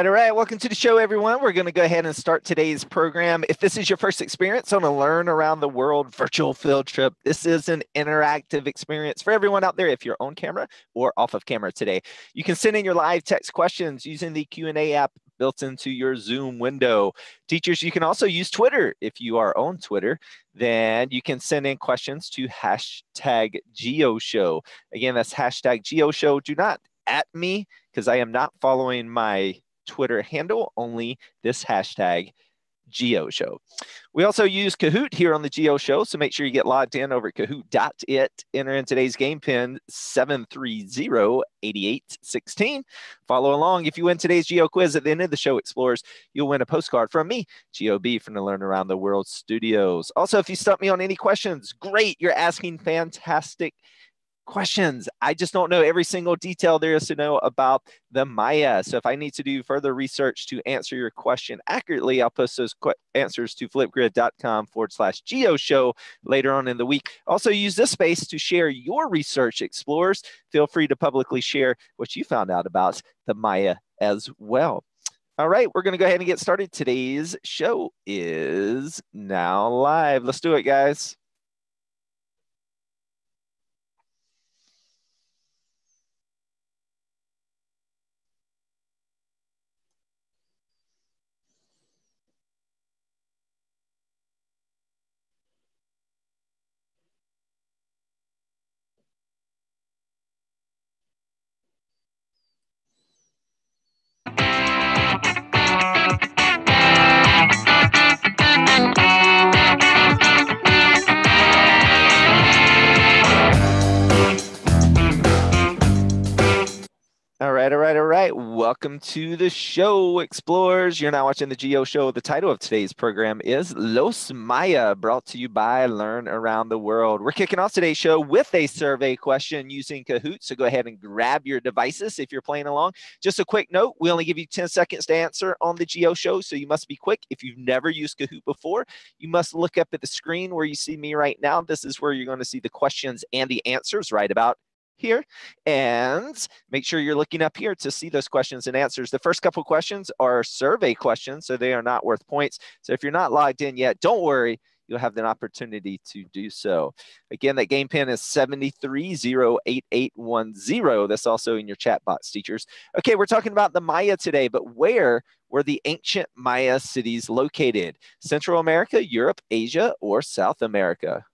All right. Welcome to the show, everyone. We're going to go ahead and start today's program. If this is your first experience on a Learn Around the World virtual field trip, this is an interactive experience for everyone out there if you're on camera or off of camera today. You can send in your live text questions using the Q&A app built into your Zoom window. Teachers, you can also use Twitter. If you are on Twitter, then you can send in questions to hashtag GEOshow. Again, that's hashtag GEOshow. Do not at me, because I am not following my Twitter handle, only this hashtag GEOshow. We also use Kahoot here on the GEOshow, so make sure you get logged in over at kahoot.it. Enter in today's game pin 730-8816. Follow along. If you win today's Geo quiz at the end of the show, Explorers, you'll win a postcard from me, GOB, from the Learn Around the World Studios. Also, if you stump me on any questions, great. You're asking fantastic questions. I just don't know every single detail there is to know about the Maya. So if I need to do further research to answer your question accurately, I'll post those answers to flipgrid.com/GeoShow later on in the week. Also use this space to share your research, Explorers. Feel free to publicly share what you found out about the Maya as well. All right, we're going to go ahead and get started. Today's show is now live. Let's do it, guys. All right. Welcome to the show, Explorers. You're now watching the Geo Show. The title of today's program is Los Maya, brought to you by Learn Around the World. We're kicking off today's show with a survey question using Kahoot, so go ahead and grab your devices if you're playing along. Just a quick note, we only give you 10 seconds to answer on the Geo Show, so you must be quick. If you've never used Kahoot before, you must look up at the screen where you see me right now. This is where you're going to see the questions and the answers right about here, and make sure you're looking up here to see those questions and answers. The first couple questions are survey questions, so they are not worth points. So if you're not logged in yet, don't worry, you'll have an opportunity to do so. Again, that game pin is 730-8810. That's also in your chat box, teachers. Okay, we're talking about the Maya today, but where were the ancient Maya cities located? Central America, Europe, Asia, or South America?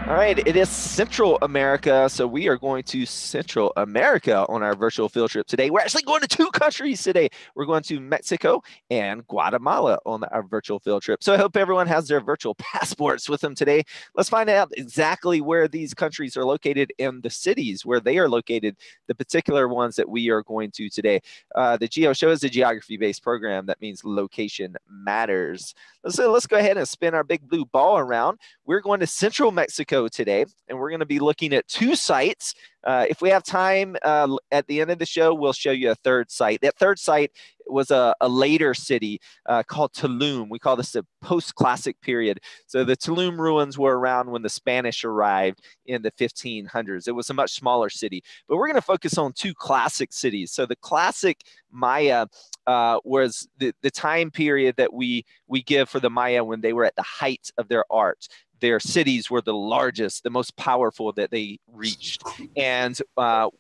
All right, it is Central America, so we are going to Central America on our virtual field trip today. We're actually going to two countries today. We're going to Mexico and Guatemala on our virtual field trip. So I hope everyone has their virtual passports with them today. Let's find out exactly where these countries are located and the cities where they are located, the particular ones that we are going to today. The Geo Show is a geography-based program. That means location matters. So let's go ahead and spin our big blue ball around. We're going to Central Mexico today, and we're going to be looking at two sites. If we have time at the end of the show, we'll show you a third site. That third site was a later city called Tulum. We call this the post-classic period. So the Tulum ruins were around when the Spanish arrived in the 1500s. It was a much smaller city. But we're going to focus on two classic cities. So the classic Maya was the time period that we give for the Maya when they were at the height of their art. their cities were the largest, the most powerful that they reached. And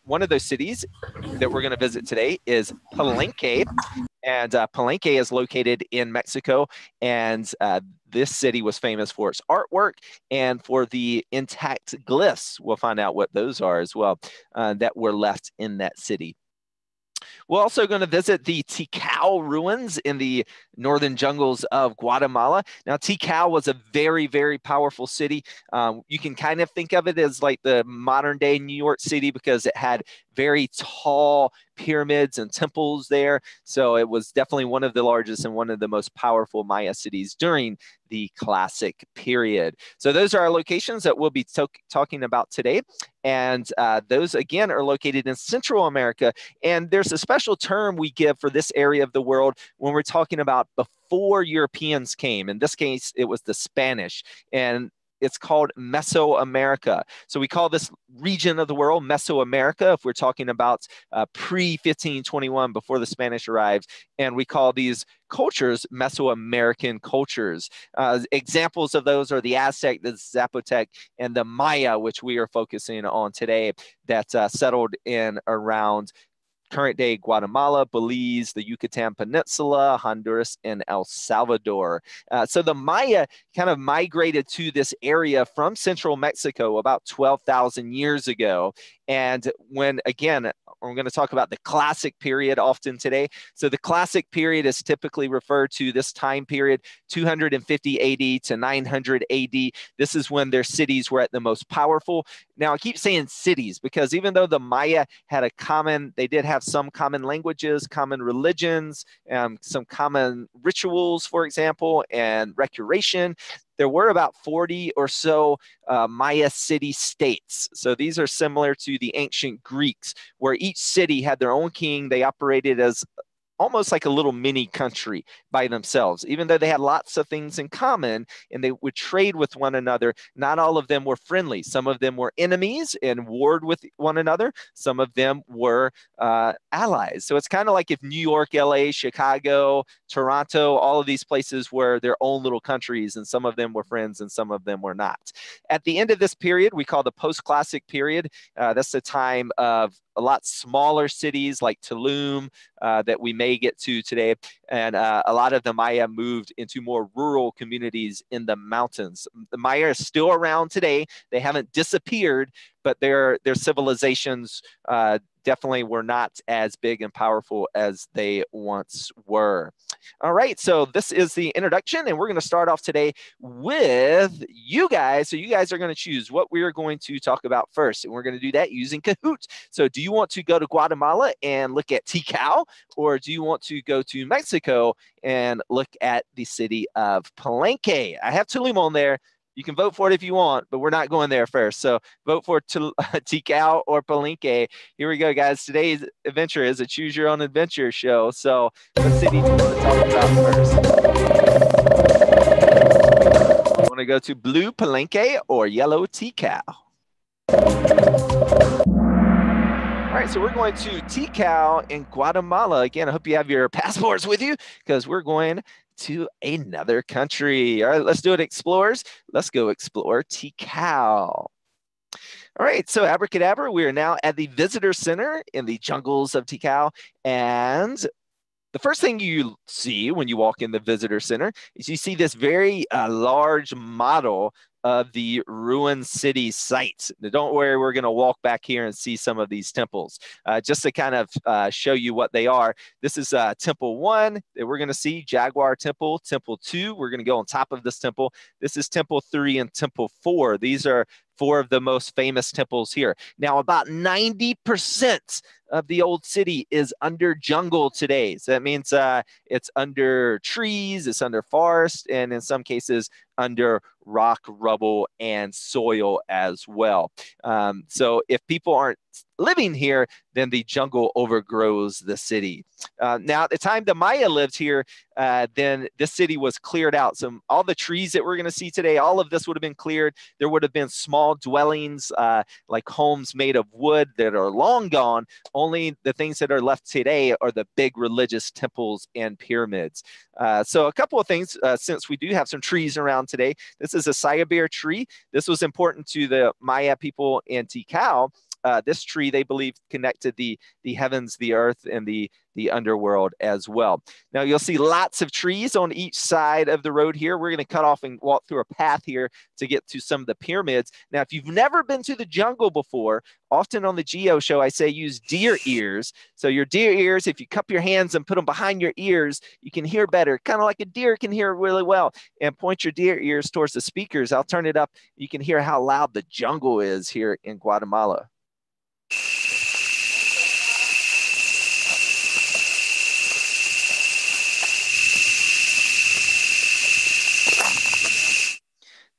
one of those cities that we're going to visit today is Palenque. And Palenque is located in Mexico. And this city was famous for its artwork and for the intact glyphs. We'll find out what those are as well that were left in that city. We're also going to visit the Tikal ruins in the northern jungles of Guatemala. Now, Tikal was a very, very powerful city. You can kind of think of it as like the modern day New York City because it had very tall pyramids and temples there. So it was definitely one of the largest and one of the most powerful Maya cities during the classic period. So those are our locations that we'll be talking about today. And those, again, are located in Central America. And there's a special term we give for this area of the world when we're talking about before Europeans came. In this case, it was the Spanish. And it's called Mesoamerica. So we call this region of the world Mesoamerica if we're talking about pre-1521, before the Spanish arrived. And we call these cultures Mesoamerican cultures. Examples of those are the Aztec, the Zapotec, and the Maya, which we are focusing on today, that settled in around current day Guatemala, Belize, the Yucatan Peninsula, Honduras, and El Salvador. So the Maya kind of migrated to this area from central Mexico about 12,000 years ago. And when, again, we're going to talk about the classic period often today. So the classic period is typically referred to this time period, 250 AD to 900 AD. This is when their cities were at the most powerful. Now, I keep saying cities because even though the Maya had they did have some common languages, common religions, some common rituals, for example, and recreation, there were about 40 or so Maya city-states. So these are similar to the ancient Greeks, where each city had their own king. They operated as almost like a little mini country by themselves. Even though they had lots of things in common and they would trade with one another, not all of them were friendly. Some of them were enemies and warred with one another. Some of them were allies. So it's kind of like if New York, LA, Chicago, Toronto, all of these places were their own little countries, and some of them were friends and some of them were not. At the end of this period, we call the post-classic period. That's the time of a lot smaller cities like Tulum that we may get to today. And a lot of the Maya moved into more rural communities in the mountains. The Maya are still around today. They haven't disappeared, but their civilizations definitely were not as big and powerful as they once were. All right, so this is the introduction, and we're going to start off today with you guys. So you guys are going to choose what we are going to talk about first, and we're going to do that using Kahoot. So do you want to go to Guatemala and look at Tikal, or do you want to go to Mexico and look at the city of Palenque? I have Tulum on there. You can vote for it if you want, but we're not going there first. So vote for Tikal or Palenque. Here we go, guys. Today's adventure is a choose your own adventure show. So what city do you want to talk about first? You want to go to blue Palenque or yellow Tikal? All right, so we're going to Tikal in Guatemala. Again, I hope you have your passports with you because we're going to another country. All right, let's do it, explorers. Let's go explore Tikal. All right, so abracadabra, we are now at the visitor center in the jungles of Tikal. And the first thing you see when you walk in the visitor center is you see this very large model of the ruined city sites. Now, don't worry, we're going to walk back here and see some of these temples. Just to kind of show you what they are. This is Temple 1 that we're going to see, Jaguar Temple. Temple 2, we're going to go on top of this temple. This is Temple 3 and Temple 4. These are 4 of the most famous temples here. Now, about 90% of the old city is under jungle today. So that means it's under trees, it's under forest, and in some cases under rock, rubble, and soil as well. So if people aren't living here, then the jungle overgrows the city. Now, at the time the Maya lived here, then this city was cleared out. So all the trees that we're going to see today, all of this would have been cleared. There would have been small dwellings, like homes made of wood that are long gone. Only the things that are left today are the big religious temples and pyramids. So a couple of things, since we do have some trees around today. This is a sayabir tree. This was important to the Maya people in Tikal. This tree, they believe, connected the heavens, the earth, and the underworld as well. Now, you'll see lots of trees on each side of the road here. We're going to cut off and walk through a path here to get to some of the pyramids. Now, if you've never been to the jungle before, often on the GEOshow, I say use deer ears. So your deer ears, if you cup your hands and put them behind your ears, you can hear better, kind of like a deer can hear really well. And point your deer ears towards the speakers. I'll turn it up. You can hear how loud the jungle is here in Guatemala.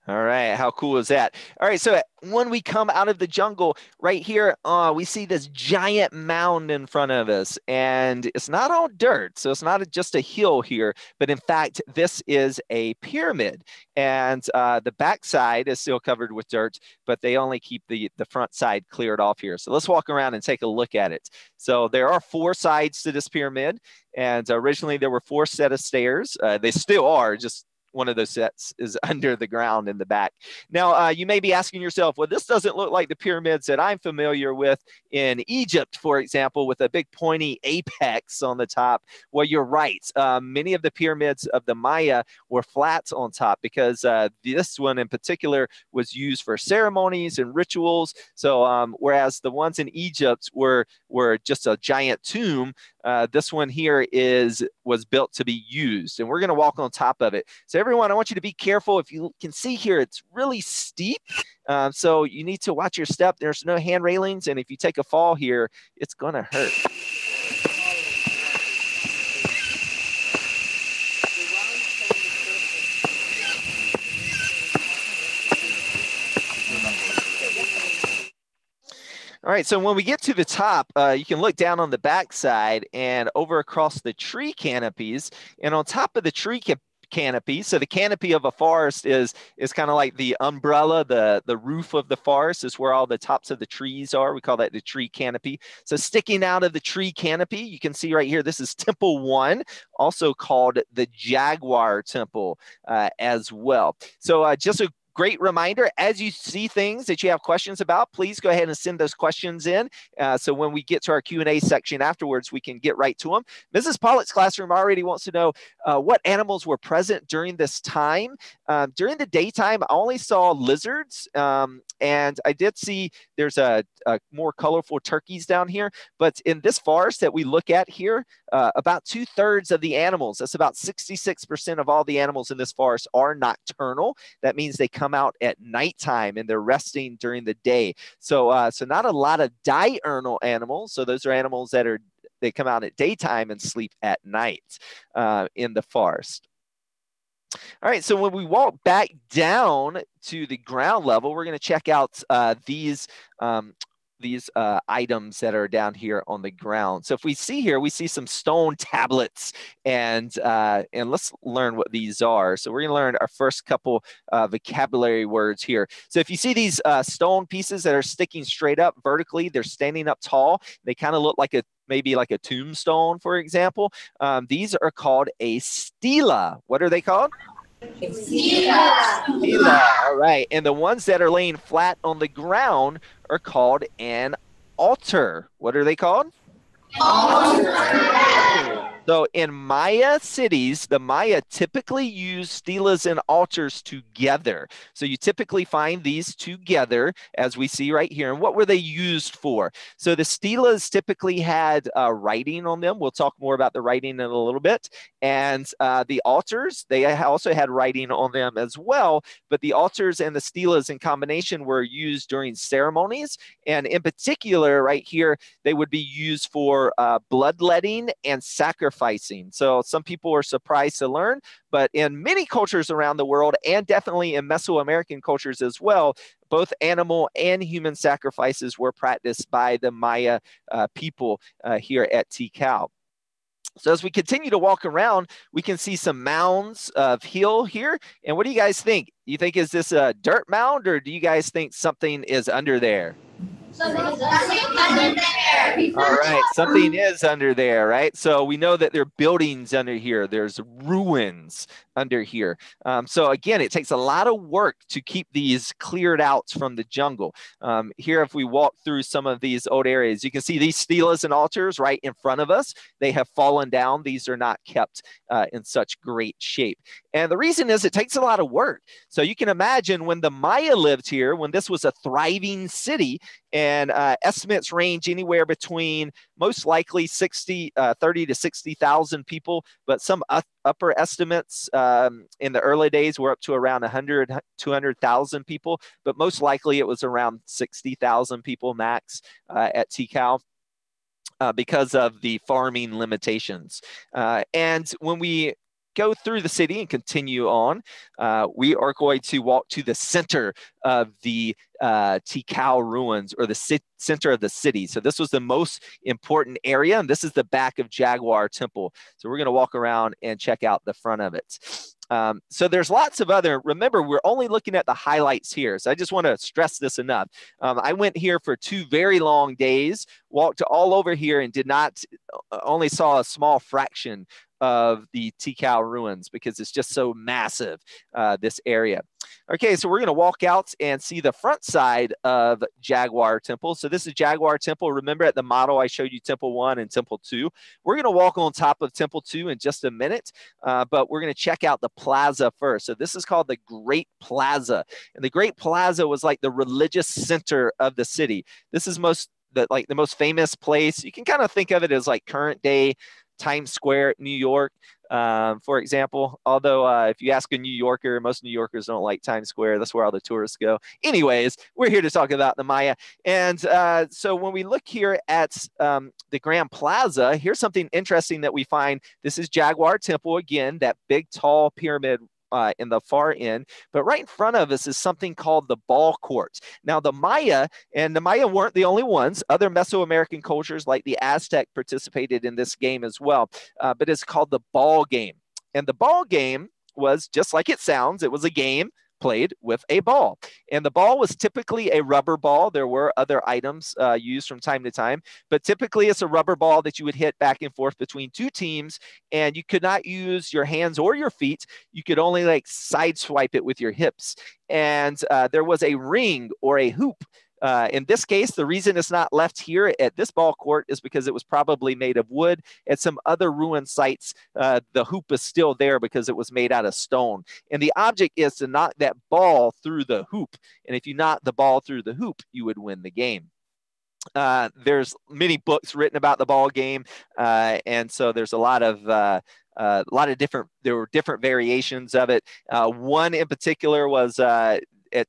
All right, how cool is that? All right, so when we come out of the jungle, right here, we see this giant mound in front of us, and it's not all dirt, so it's not just a hill here, but in fact, this is a pyramid, and the back side is still covered with dirt, but they only keep the front side cleared off here. So let's walk around and take a look at it. So there are 4 sides to this pyramid, and originally there were 4 set of stairs. They still are, just one of those sets is under the ground in the back. Now, you may be asking yourself, well, this doesn't look like the pyramids that I'm familiar with in Egypt, for example, with a big pointy apex on the top. Well, you're right. Many of the pyramids of the Maya were flat on top because this one in particular was used for ceremonies and rituals. So whereas the ones in Egypt were just a giant tomb, this one here was built to be used, and we're going to walk on top of it. So everyone, I want you to be careful. If you can see here, it's really steep, so you need to watch your step. There's no hand railings, and if you take a fall here, it's going to hurt. All right, so when we get to the top, you can look down on the backside and over across the tree canopies, and on top of the tree canopy. So the canopy of a forest is kind of like the umbrella, the roof of the forest is where all the tops of the trees are. We call that the tree canopy. So sticking out of the tree canopy, you can see right here, this is Temple 1, also called the Jaguar Temple as well. So just a great reminder, as you see things that you have questions about, please go ahead and send those questions in. So when we get to our Q&A section afterwards, we can get right to them. Mrs. Pollock's classroom already wants to know what animals were present during this time. During the daytime, I only saw lizards, and I did see there's a more colorful turkeys down here. But in this forest that we look at here, about 2/3 of the animals, that's about 66% of all the animals in this forest, are nocturnal. That means they come out at nighttime and they're resting during the day. So not a lot of diurnal animals. So those are animals they come out at daytime and sleep at night in the forest. All right, so when we walk back down to the ground level, we're going to check out these items that are down here on the ground. So if we see here, we see some stone tablets, and let's learn what these are. So we're going to learn our first couple vocabulary words here. So if you see these stone pieces that are sticking straight up vertically, they're standing up tall. They kind of look like maybe like a tombstone, for example. These are called a stela. What are they called? Stela. Stela. All right. And the ones that are laying flat on the ground are called an altar. What are they called? Altar. So in Maya cities, the Maya typically use stelas and altars together. So you typically find these together, as we see right here. And what were they used for? So the stelas typically had writing on them. We'll talk more about the writing in a little bit. And the altars, they also had writing on them as well. But the altars and the stelas in combination were used during ceremonies. And in particular, right here, they would be used for bloodletting and sacrifice sacrificing. So some people are surprised to learn, but in many cultures around the world, and definitely in Mesoamerican cultures as well, both animal and human sacrifices were practiced by the Maya people here at Tikal. So as we continue to walk around, we can see some mounds of hill here. And what do you guys think? You think, is this a dirt mound, or do you guys think something is under there? Something is under there. All right, something is under there, right? So we know that there are buildings under here. There's ruins under here. So again, it takes a lot of work to keep these cleared out from the jungle. Here, if we walk through some of these old areas, you can see these stelas and altars right in front of us. They have fallen down. These are not kept in such great shape. And the reason is it takes a lot of work. So you can imagine when the Maya lived here, when this was a thriving city, and estimates range anywhere between most likely 30 to 60,000 people, but some upper estimates in the early days were up to around 100, 200,000 people, but most likely it was around 60,000 people max at Tikal. Because of the farming limitations. And when we go through the city and continue on, we are going to walk to the center of the Tikal ruins, or the center of the city. So this was the most important area, and this is the back of Jaguar Temple. So we're going to walk around and check out the front of it. So there's lots of other, remember, we're only looking at the highlights here. So I just want to stress this enough. I went here for 2 very long days, walked all over here, and only saw a small fraction of the Tikal ruins because it's just so massive, this area. Okay, so we're going to walk out and see the front side of Jaguar Temple. So this is Jaguar Temple. Remember at the model I showed you Temple 1 and Temple 2. We're going to walk on top of Temple 2 in just a minute, but we're going to check out the plaza first. So this is called the Great Plaza. And the Great Plaza was like the religious center of the city. This is the most famous place. You can kind of think of it as like current day Times Square, New York, for example. Although if you ask a New Yorker, most New Yorkers don't like Times Square. That's where all the tourists go. Anyways, we're here to talk about the Maya. And so when we look here at the Grand Plaza, here's something interesting that we find. This is Jaguar Temple again, that big, tall pyramid in the far end, but right in front of us is something called the ball court. Now the Maya weren't the only ones. Other Mesoamerican cultures like the Aztec participated in this game as well, but it's called the ball game. And the ball game was just like it sounds. It was a game played with a ball. And the ball was typically a rubber ball. There were other items used from time to time, but typically it's a rubber ball that you would hit back and forth between 2 teams, and you could not use your hands or your feet. You could only like side swipe it with your hips. And there was a ring or a hoop. In this case, the reason it's not left here at this ball court is because it was probably made of wood. At some other ruin sites, the hoop is still there because it was made out of stone. And the object is to knock that ball through the hoop. And if you knock the ball through the hoop, you would win the game. There's many books written about the ball game. And so there's a lot of there were different variations of it. One in particular was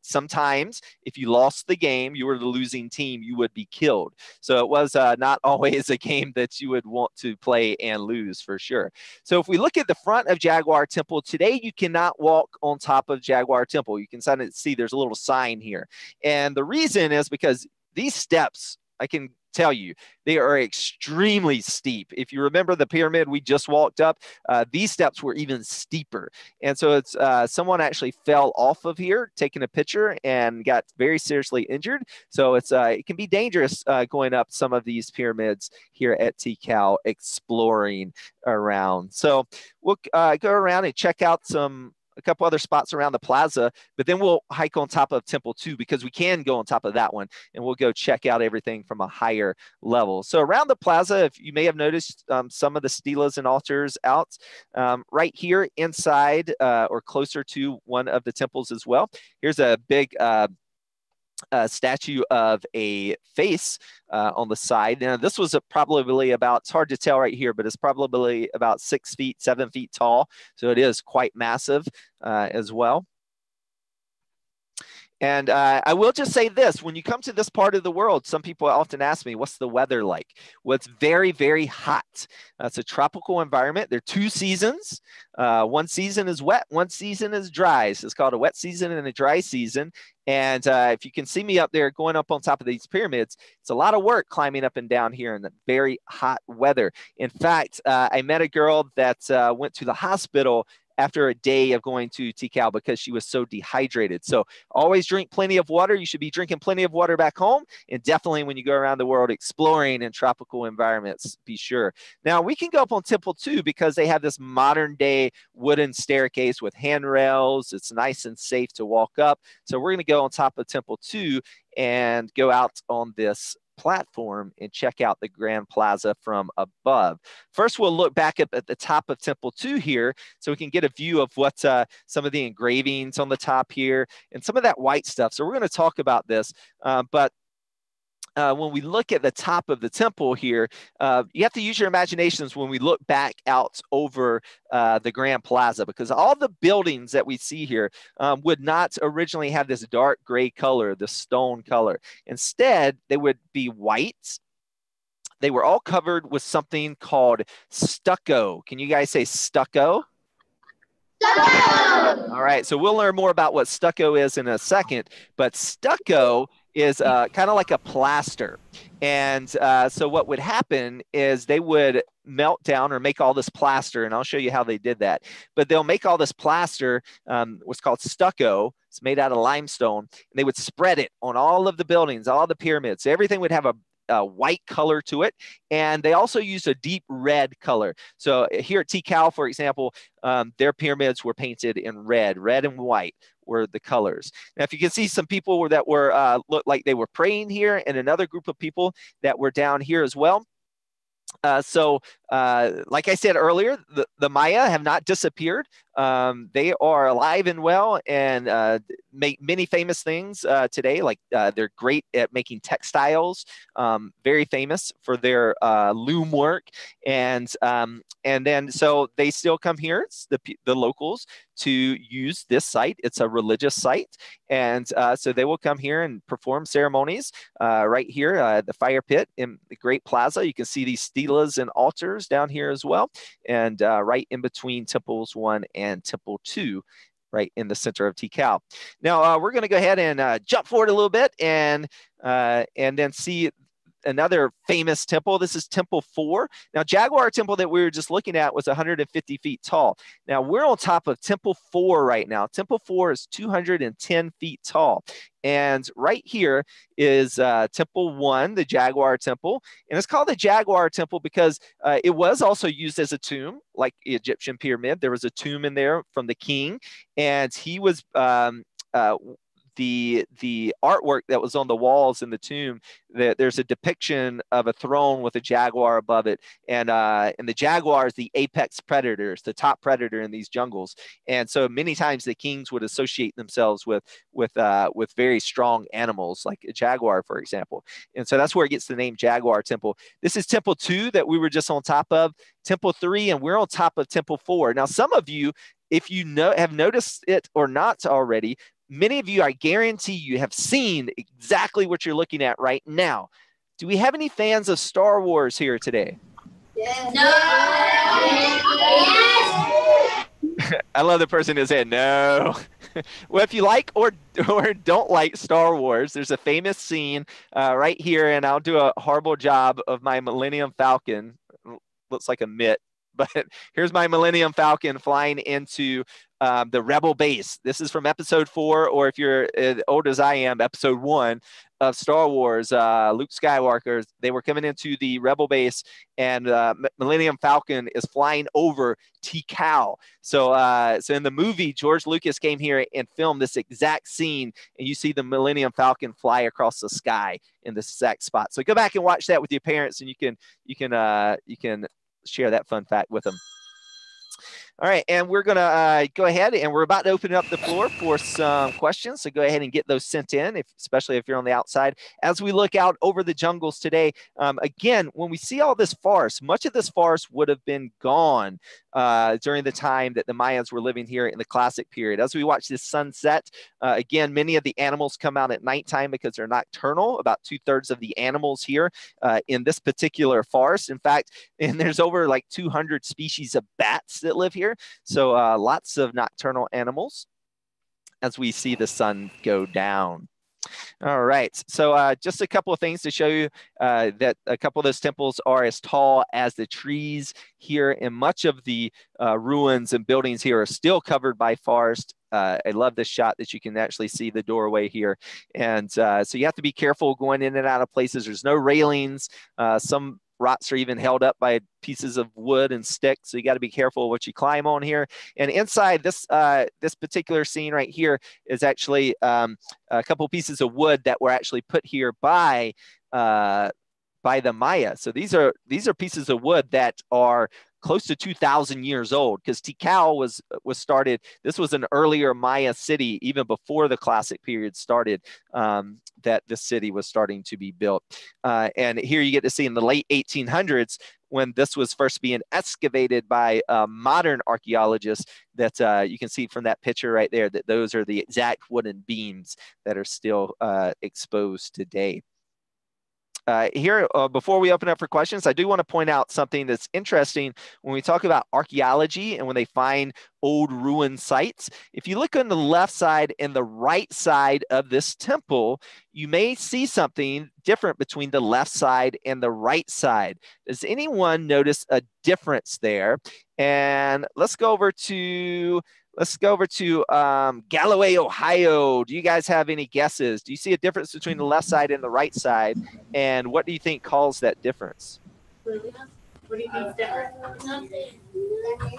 sometimes if you lost the game, you were the losing team, you would be killed. So it was not always a game that you would want to play and lose for sure. So if we look at the front of Jaguar Temple, today you cannot walk on top of Jaguar Temple. You can see there's a little sign here. And the reason is because these steps, I can tell you, they are extremely steep. If you remember the pyramid we just walked up, these steps were even steeper. And so it's someone actually fell off of here, taking a picture, and got very seriously injured. So it can be dangerous going up some of these pyramids here at Tikal, exploring around. So we'll go around and check out a couple other spots around the plaza, but then we'll hike on top of Temple 2 because we can go on top of that one, and we'll go check out everything from a higher level. So around the plaza, if you may have noticed some of the stelas and altars out right here inside or closer to one of the temples as well. Here's a big statue of a face on the side. Now, this was probably about, it's hard to tell right here, but it's probably about 6 feet, 7 feet tall. So it is quite massive as well. And I will just say this, when you come to this part of the world, some people often ask me, what's the weather like? Well, it's very, very hot. It's a tropical environment. There are 2 seasons. One season is wet, one season is dry. So it's called a wet season and a dry season. And if you can see me up there going up on top of these pyramids, it's a lot of work climbing up and down here in the very hot weather. In fact, I met a girl that went to the hospital after a day of going to Tikal because she was so dehydrated. So always drink plenty of water. You should be drinking plenty of water back home, and definitely when you go around the world exploring in tropical environments, be sure. Now we can go up on Temple 2 because they have this modern day wooden staircase with handrails. It's nice and safe to walk up. So we're going to go on top of Temple 2 and go out on this platform and check out the Grand Plaza from above. First, we'll look back up at the top of Temple 2 here so we can get a view of what some of the engravings on the top here and some of that white stuff. So we're going to talk about this, but when we look at the top of the temple here, you have to use your imaginations when we look back out over the Grand Plaza, because all the buildings that we see here would not originally have this dark gray color, the stone color. Instead, they would be white. They were all covered with something called stucco. Can you guys say stucco? Stucco. All right, so we'll learn more about what stucco is in a second, but stucco is kind of like a plaster. And so what would happen is they would melt down or make all this plaster, and I'll show you how they did that. But they'll make all this plaster, what's called stucco. It's made out of limestone, and they would spread it on all of the buildings, all the pyramids. So everything would have a white color to it, and they also used a deep red color. So here at Tikal, for example, their pyramids were painted in red and white were the colors. Now, if you can see some people that were looked like they were praying here, and another group of people that were down here as well. Like I said earlier, the Maya have not disappeared. They are alive and well and make many famous things today. Like they're great at making textiles, very famous for their loom work. And then so they still come here, the locals, to use this site. It's a religious site. And so they will come here and perform ceremonies right here, the fire pit in the Great Plaza. You can see these stelas and altars down here as well. And right in between Temples 1 and Temple 2, right in the center of Tikal. Now, we're going to go ahead and jump forward a little bit and then see another famous temple. This is Temple 4. Now, Jaguar Temple that we were just looking at was 150 feet tall. Now, we're on top of Temple 4 right now. Temple 4 is 210 feet tall. And right here is Temple 1, the Jaguar Temple. And it's called the Jaguar Temple because it was also used as a tomb, like the Egyptian pyramid. There was a tomb in there from the king, and he was the artwork that was on the walls in the tomb, there's a depiction of a throne with a jaguar above it, and the jaguar is the apex predator, it's the top predator in these jungles. And so many times the kings would associate themselves with very strong animals, like a jaguar, for example. And so that's where it gets the name Jaguar Temple. This is Temple 2 that we were just on top of, Temple 3, and we're on top of Temple 4. Now, some of you, if you have noticed it or not already, many of you, I guarantee you, have seen exactly what you're looking at right now. Do we have any fans of Star Wars here today? Yes. No. Yes. I love the person who said no. Well, if you like or don't like Star Wars, there's a famous scene right here, and I'll do a horrible job of my Millennium Falcon. Looks like a mitt. But here's my Millennium Falcon flying into the Rebel base. This is from episode 4, or if you're as old as I am, episode 1 of Star Wars. Luke Skywalker, they were coming into the Rebel base, and Millennium Falcon is flying over Tikal. So in the movie, George Lucas came here and filmed this exact scene, and you see the Millennium Falcon fly across the sky in this exact spot. So go back and watch that with your parents, and you can share that fun fact with them. All right, and we're going to go ahead and we're about to open up the floor for some questions. So go ahead and get those sent in, especially if you're on the outside. As we look out over the jungles today, again, when we see all this forest, much of this forest would have been gone during the time that the Mayans were living here in the classic period. As we watch this sunset, again, many of the animals come out at nighttime because they're nocturnal. About 2/3 of the animals here in this particular forest. In fact, and there's over like 200 species of bats that live here. So lots of nocturnal animals as we see the sun go down. All right, so just a couple of things to show you that a couple of those temples are as tall as the trees here, and much of the ruins and buildings here are still covered by forest. I love this shot that you can actually see the doorway here. And so you have to be careful going in and out of places. There's no railings. Some rocks are even held up by pieces of wood and sticks. So you got to be careful what you climb on here. And inside this this particular scene right here is actually a couple pieces of wood that were actually put here by the Maya. So these are pieces of wood that are close to 2,000 years old, because Tikal was started. This was an earlier Maya city, even before the classic period started, that the city was starting to be built. And here you get to see in the late 1800s, when this was first being excavated by modern archaeologists, that you can see from that picture right there, that those are the exact wooden beams that are still exposed today. Here, before we open up for questions, I do want to point out something that's interesting when we talk about archaeology and when they find old ruin sites. If you look on the left side and the right side of this temple, you may see something different between the left side and the right side. Does anyone notice a difference there? And let's go over to Galloway, Ohio. Do you guys have any guesses? Do you see a difference between the left side and the right side? And what do you think caused that difference? What do you think is different?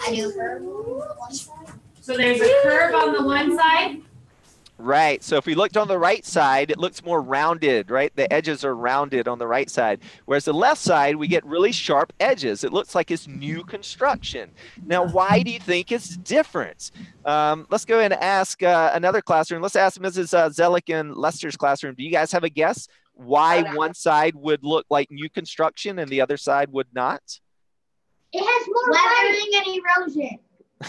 I do. So there's a curve on the one side? Right. So if we looked on the right side, it looks more rounded, right? The edges are rounded on the right side. Whereas the left side, we get really sharp edges. It looks like it's new construction. Now, why do you think it's different? Let's go ahead and ask another classroom. Let's ask Mrs. Zellick in Lester's classroom. Do you guys have a guess why one side would look like new construction and the other side would not? It has more weathering and erosion.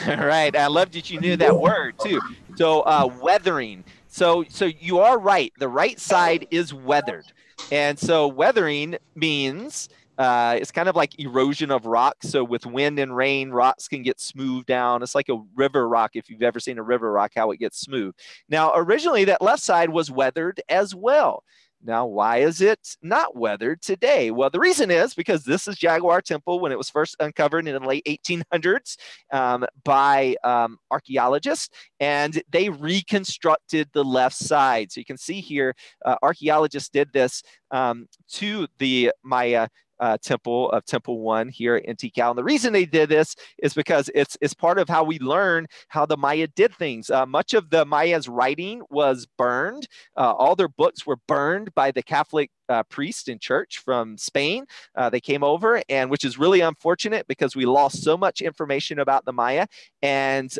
All right. I love that you knew that word too. So weathering. So you are right. The right side is weathered. And so weathering means it's kind of like erosion of rock. So with wind and rain, rocks can get smoothed down. It's like a river rock. If you've ever seen a river rock, how it gets smooth. Now, originally that left side was weathered as well. Now, why is it not weathered today? Well, the reason is because this is Jaguar Temple when it was first uncovered in the late 1800s by archaeologists, and they reconstructed the left side. So you can see here, archaeologists did this to the Maya temple of Temple 1 here in Tikal. And the reason they did this is because it's part of how we learn how the Maya did things. Much of the Maya's writing was burned. All their books were burned by the Catholic priest in church from Spain. They came over, and which is really unfortunate because we lost so much information about the Maya. And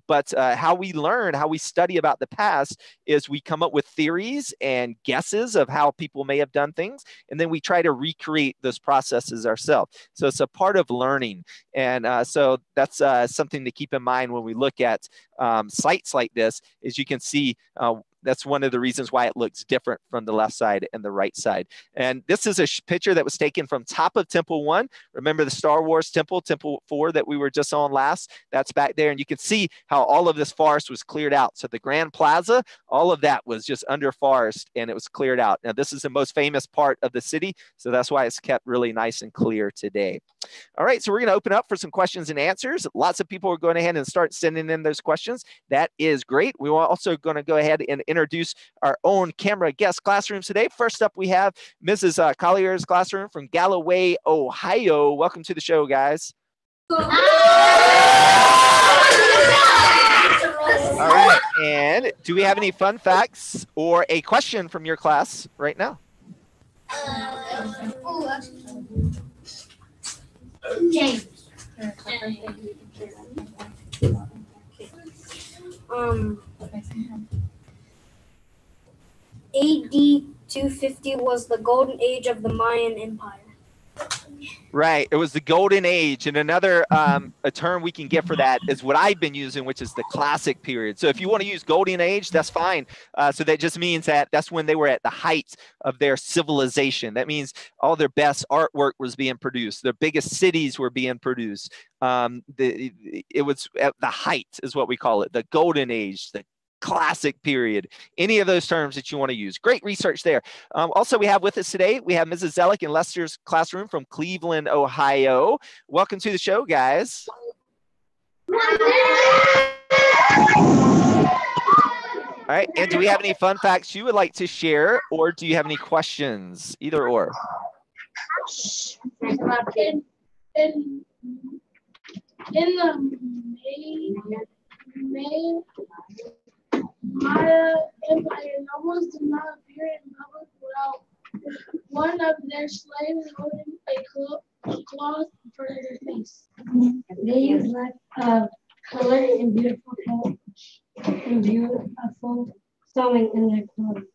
but how we learn, how we study about the past is we come up with theories and guesses of how people may have done things, and then we try to recreate those processes ourselves. So it's a part of learning. And so that's something to keep in mind when we look at sites like this, is you can see that's one of the reasons why it looks different from the left side and the right side. And this is a picture that was taken from top of Temple 1. Remember the Star Wars temple, Temple 4 that we were just on last? That's back there. And you can see how all of this forest was cleared out. So the Grand Plaza, all of that was just under forest and it was cleared out. Now this is the most famous part of the city. So that's why it's kept really nice and clear today. All right, so we're going to open up for some questions and answers. Lots of people are going ahead and start sending in those questions. That is great. We are also going to go ahead and introduce our own camera guest classrooms today. First up, we have Mrs. Collier's classroom from Galloway, Ohio. Welcome to the show, guys. All right, and do we have any fun facts or a question from your class right now? James. AD 250 was the golden age of the Mayan Empire. Right. It was the golden age. And another a term we can get for that is what I've been using, which is the classic period. So if you want to use golden age, that's fine. So that just means that that's when they were at the height of their civilization. That means all their best artwork was being produced. Their biggest cities were being produced. It was at the height is what we call it, the golden age, the classic period, any of those terms that you want to use. Great research there. Also, we have with us today, we have Mrs. Zellick in Lester's classroom from Cleveland, Ohio. Welcome to the show, guys. All right, and do we have any fun facts you would like to share, or do you have any questions? Either or. In the Mayan Maya Empire, nobles did not appear in public without one of their slaves holding a cloth for their face. They used lots of color and beautiful sewing in their clothing.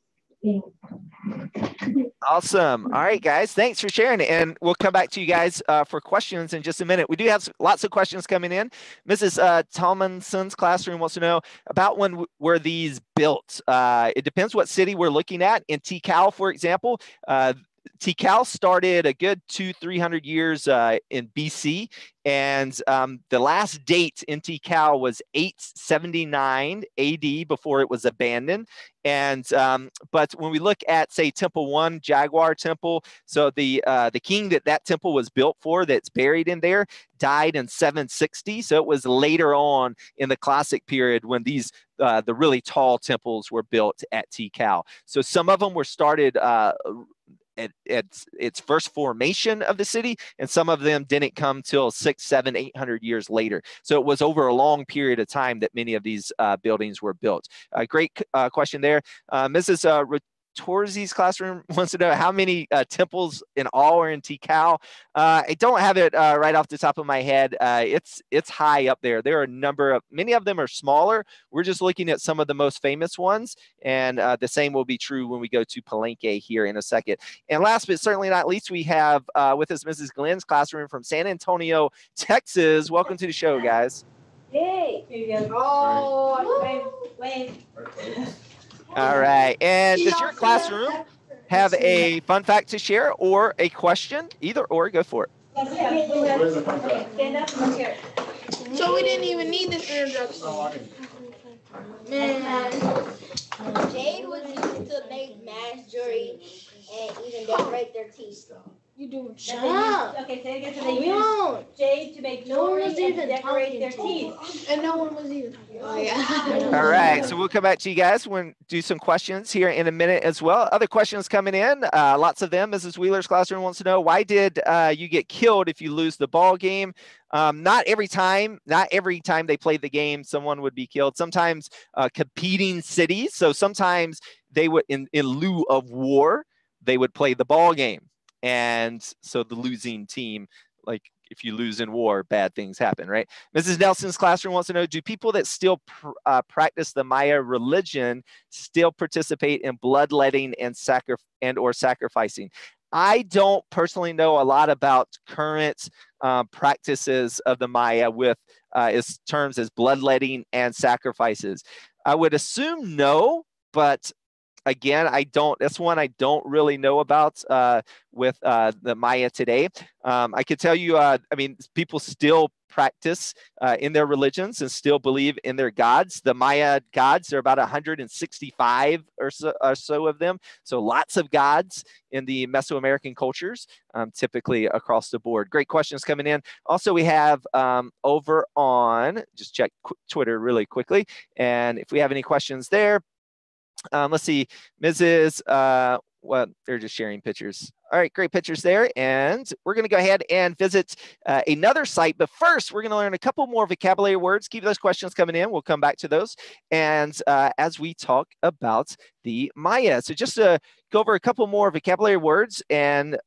Awesome. All right, guys, thanks for sharing. And we'll come back to you guys for questions in just a minute. We do have lots of questions coming in. Mrs. Tomlinson's classroom wants to know about when were these built. It depends what city we're looking at. In Tikal, for example, Tikal started a good 200-300 years in BC, and the last date in Tikal was 879 AD before it was abandoned. And but when we look at, say, Temple 1, Jaguar Temple, so the king that temple was built for, that's buried in there, died in 760. So it was later on in the classic period when these the really tall temples were built at Tikal. So some of them were started at its first formation of the city, and some of them didn't come till 600, 700, 800 years later. So it was over a long period of time that many of these buildings were built. Great question there. Mrs. Torzi's classroom wants to know how many temples in all are in Tikal. I don't have it right off the top of my head. It's high up there. There are a number of, many of them are smaller. We're just looking at some of the most famous ones, and the same will be true when we go to Palenque here in a second. And last but certainly not least, we have with us Mrs. Glenn's classroom from San Antonio, Texas. Welcome to the show, guys. Hey. Here you go. Oh, wave. All right. And does your classroom have a fun fact to share or a question? Either or, go for it. Where's the fun fact? Stand up and here. So we didn't even need this introduction. Man. Jade was used to make mass jewelry and even decorate their teeth. You do Shut up. Okay, say it again. So they used jade to make jewelry and decorate their teeth. And no one was even talking. Oh, yeah. All right. So we'll come back to you guys. We'll do some questions here in a minute as well. Other questions coming in. Lots of them. Mrs. Wheeler's classroom wants to know, why did you get killed if you lose the ball game? Not every time they played the game, someone would be killed. Sometimes competing cities. So sometimes they would, in lieu of war, they would play the ball game. And so the losing team, like if you lose in war, bad things happen, right? Mrs. Nelson's classroom wants to know, do people that still practice the Maya religion still participate in bloodletting and or sacrificing? I don't personally know a lot about current practices of the Maya with its terms as bloodletting and sacrifices. I would assume no, but again, that's one I don't really know about with the Maya today. I could tell you, I mean, people still practice in their religions and still believe in their gods. The Maya gods, there are about 165 or so of them. So lots of gods in the Mesoamerican cultures, typically across the board. Great questions coming in. Also, we have over on, just check Twitter really quickly. And if we have any questions there, let's see, Mrs. Well, they're just sharing pictures. All right, great pictures there. And we're going to go ahead and visit another site. But first, we're going to learn a couple more vocabulary words. Keep those questions coming in. We'll come back to those. And as we talk about the Maya. So just to go over a couple more vocabulary words. And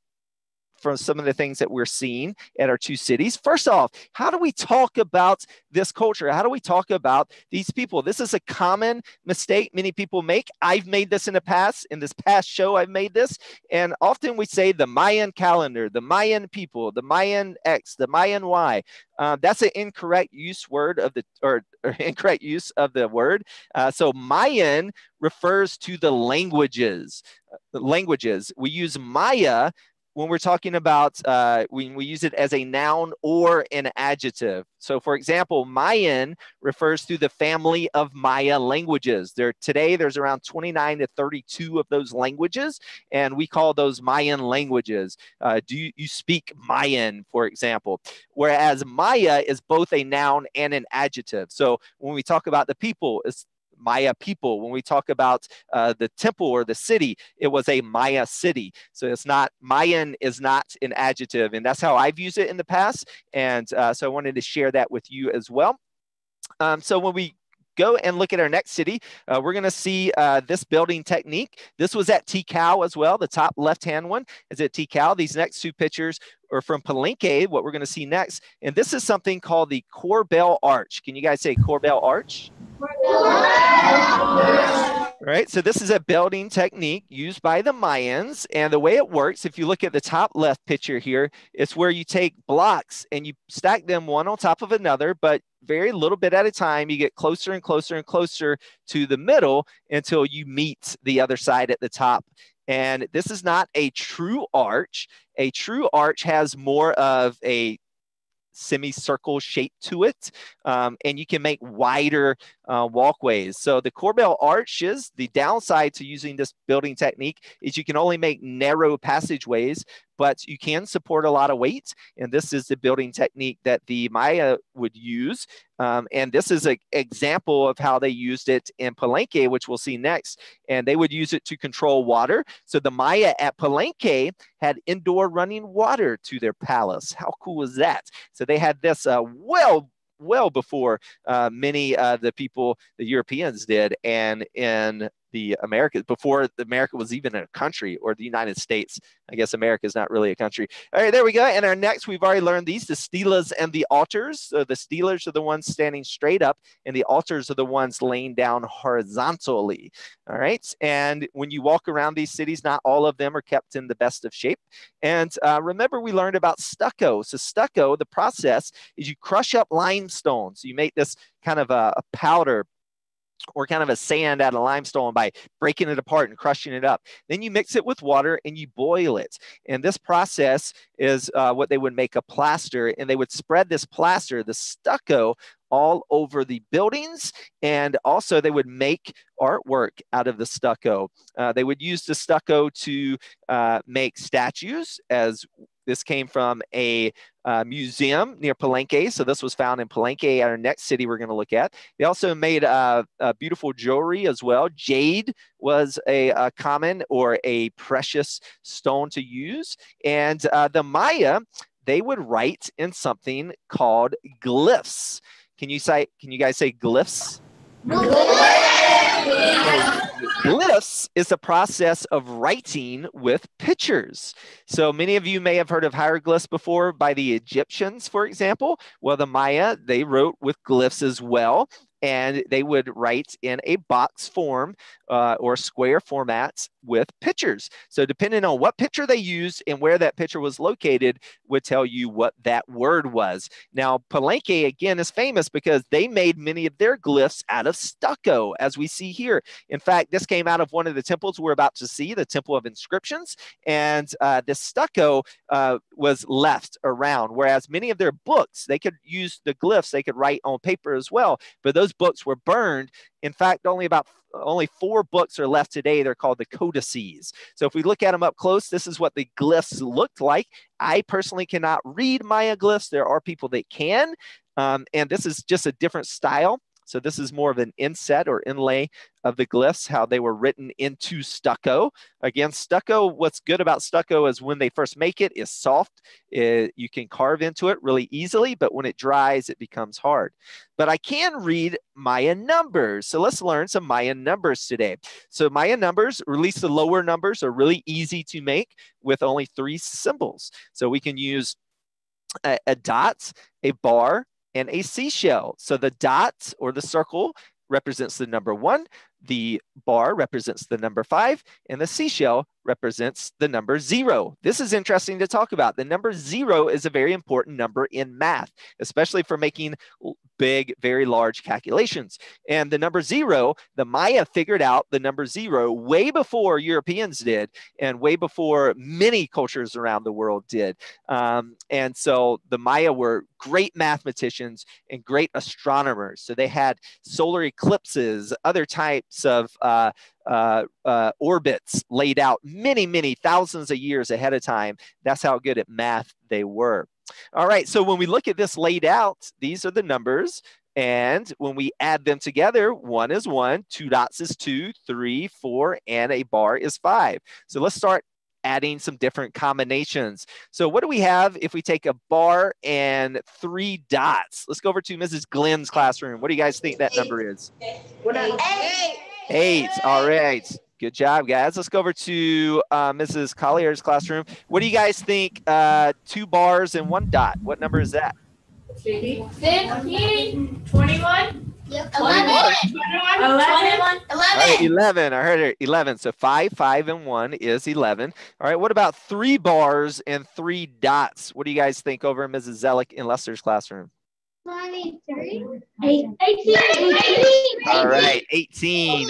from some of the things that we're seeing at our two cities. First off, how do we talk about this culture? How do we talk about these people? This is a common mistake many people make. I've made this in the past. In this past show, I've made this. And often we say the Mayan calendar, the Mayan people, the Mayan X, the Mayan Y. That's an incorrect use word of the, or incorrect use of the word. So Mayan refers to the languages. We use Maya when we're talking about, when we use it as a noun or an adjective. So for example, Mayan refers to the family of Maya languages. Today there's around 29 to 32 of those languages, and we call those Mayan languages. Do you speak Mayan, for example? Whereas Maya is both a noun and an adjective. So when we talk about the people, it's Maya people. When we talk about the temple or the city, it was a Maya city. So it's not, Mayan is not an adjective, and that's how I've used it in the past. And so I wanted to share that with you as well. So when we go and look at our next city, we're going to see this building technique. This was at Tikal as well. The top left-hand one is at Tikal. These next two pictures are from Palenque, what we're going to see next. And this is something called the Corbel Arch. Can you guys say Corbel Arch? Right, so this is a building technique used by the Mayans, and the way it works, if you look at the top left picture here, it's where you take blocks and you stack them one on top of another, but very little bit at a time. You get closer and closer and closer to the middle until you meet the other side at the top. And this is not a true arch. A true arch has more of a semicircle shape to it, and you can make wider walkways. So the Corbel arches, the downside to using this building technique is you can only make narrow passageways, but you can support a lot of weight. And this is the building technique that the Maya would use. And this is an example of how they used it in Palenque, which we'll see next. And they would use it to control water. So the Maya at Palenque had indoor running water to their palace. How cool is that? So they had this well before many of the people, the Europeans did, and in the Americas, before America was even a country, or the United States. I guess America is not really a country. All right, there we go. And our next, we've already learned these, the stelas and the altars. So the stelas are the ones standing straight up, and the altars are the ones laying down horizontally. All right, and when you walk around these cities, not all of them are kept in the best of shape. And remember, we learned about stucco. So stucco, the process is you crush up limestone. So you make this kind of a powder, or kind of a sand out of limestone, by breaking it apart and crushing it up. Then you mix it with water and you boil it. And this process is what they would make a plaster, and they would spread this plaster, the stucco, all over the buildings. And also they would make artwork out of the stucco. They would use the stucco to make statues, as this came from a museum near Palenque. So this was found in Palenque, our next city we're going to look at. They also made beautiful jewelry as well. Jade was a common or a precious stone to use. And the Maya, they would write in something called glyphs. Can you guys say glyphs? Glyphs is the process of writing with pictures. So many of you may have heard of hieroglyphs before by the Egyptians, for example. Well, the Maya, they wrote with glyphs as well. And they would write in a box form or square formats with pictures. So depending on what picture they used and where that picture was located would tell you what that word was. Now, Palenque, again, is famous because they made many of their glyphs out of stucco, as we see here. In fact, this came out of one of the temples we're about to see, the Temple of Inscriptions. And this stucco was left around, whereas many of their books, they could use the glyphs, they could write on paper as well, but those books were burned. In fact, only 4 books are left today. They're called the codices. So if we look at them up close, this is what the glyphs looked like. I personally cannot read Maya glyphs. There are people that can, and this is just a different style. So this is more of an inset or inlay of the glyphs, how they were written into stucco. Again, stucco, what's good about stucco is when they first make it, is soft. You can carve into it really easily, but when it dries, it becomes hard. But I can read Mayan numbers. So let's learn some Mayan numbers today. So Mayan numbers, or at least the lower numbers, are really easy to make with only 3 symbols. So we can use a dot, a bar, and a seashell. So the dot or the circle represents the number 1, the bar represents the number 5, and the seashell represents the number 0. This is interesting to talk about. The number 0 is a very important number in math, especially for making big, very large calculations. And the number 0, the Maya figured out the number 0 way before Europeans did, and way before many cultures around the world did. And so the Maya were great mathematicians and great astronomers. So they had solar eclipses, other types of orbits laid out many thousands of years ahead of time. That's how good at math they were. All right, so when we look at this laid out, these are the numbers. And when we add them together, 1 is 1, 2 dots is 2, 3, 4, and a bar is 5. So let's start adding some different combinations. So what do we have if we take a bar and 3 dots? Let's go over to Mrs. Glenn's classroom. What do you guys think that number is? 8. All right. Good job, guys. Let's go over to Mrs. Collier's classroom. What do you guys think? 2 bars and 1 dot. What number is that? 15, 21, Yep. 11, 11. All right, 11. I heard it. 11. So 5, 5, and 1 is 11. All right. What about 3 bars and 3 dots? What do you guys think over in Mrs. Zellick in Lester's classroom? 23. 18. All right, 18.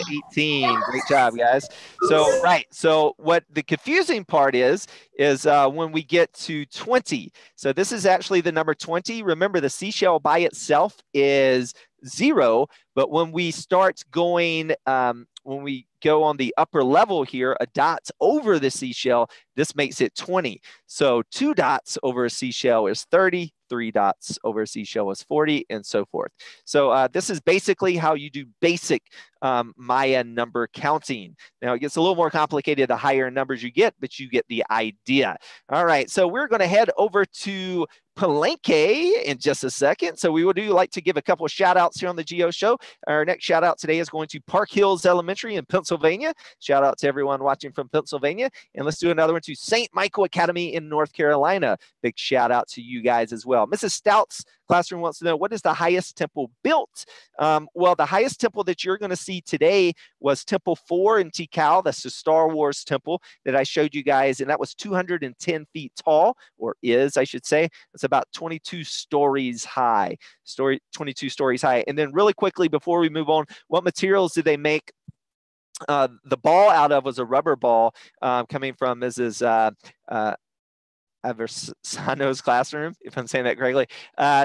Great job, guys. So, right. So what the confusing part is when we get to 20. So this is actually the number 20. Remember, the seashell by itself is 0, but when we start going, when we go on the upper level here, a dot over the seashell, this makes it 20. So 2 dots over a seashell is 30, 3 dots over a seashell is 40, and so forth. So this is basically how you do basic Maya number counting. Now it gets a little more complicated the higher numbers you get, but you get the idea. All right, so we're going to head over to Palenque in just a second. So we would like to give a couple of shout outs here on the Geo Show. Our next shout out today is going to Park Hills Elementary in Pennsylvania. Shout out to everyone watching from Pennsylvania. And let's do another one to St. Michael Academy in North Carolina. Big shout out to you guys as well. Mrs. Stout's classroom wants to know, what is the highest temple built? Well, the highest temple that you're going to see today was Temple 4 in Tikal. That's the Star Wars temple that I showed you guys. And that was 210 feet tall, or is, I should say. It's about 22 stories high. 22 stories high. And then really quickly, before we move on, what materials did they make the ball out of? Was a rubber ball coming from Mrs. Aversano's classroom, if I'm saying that correctly.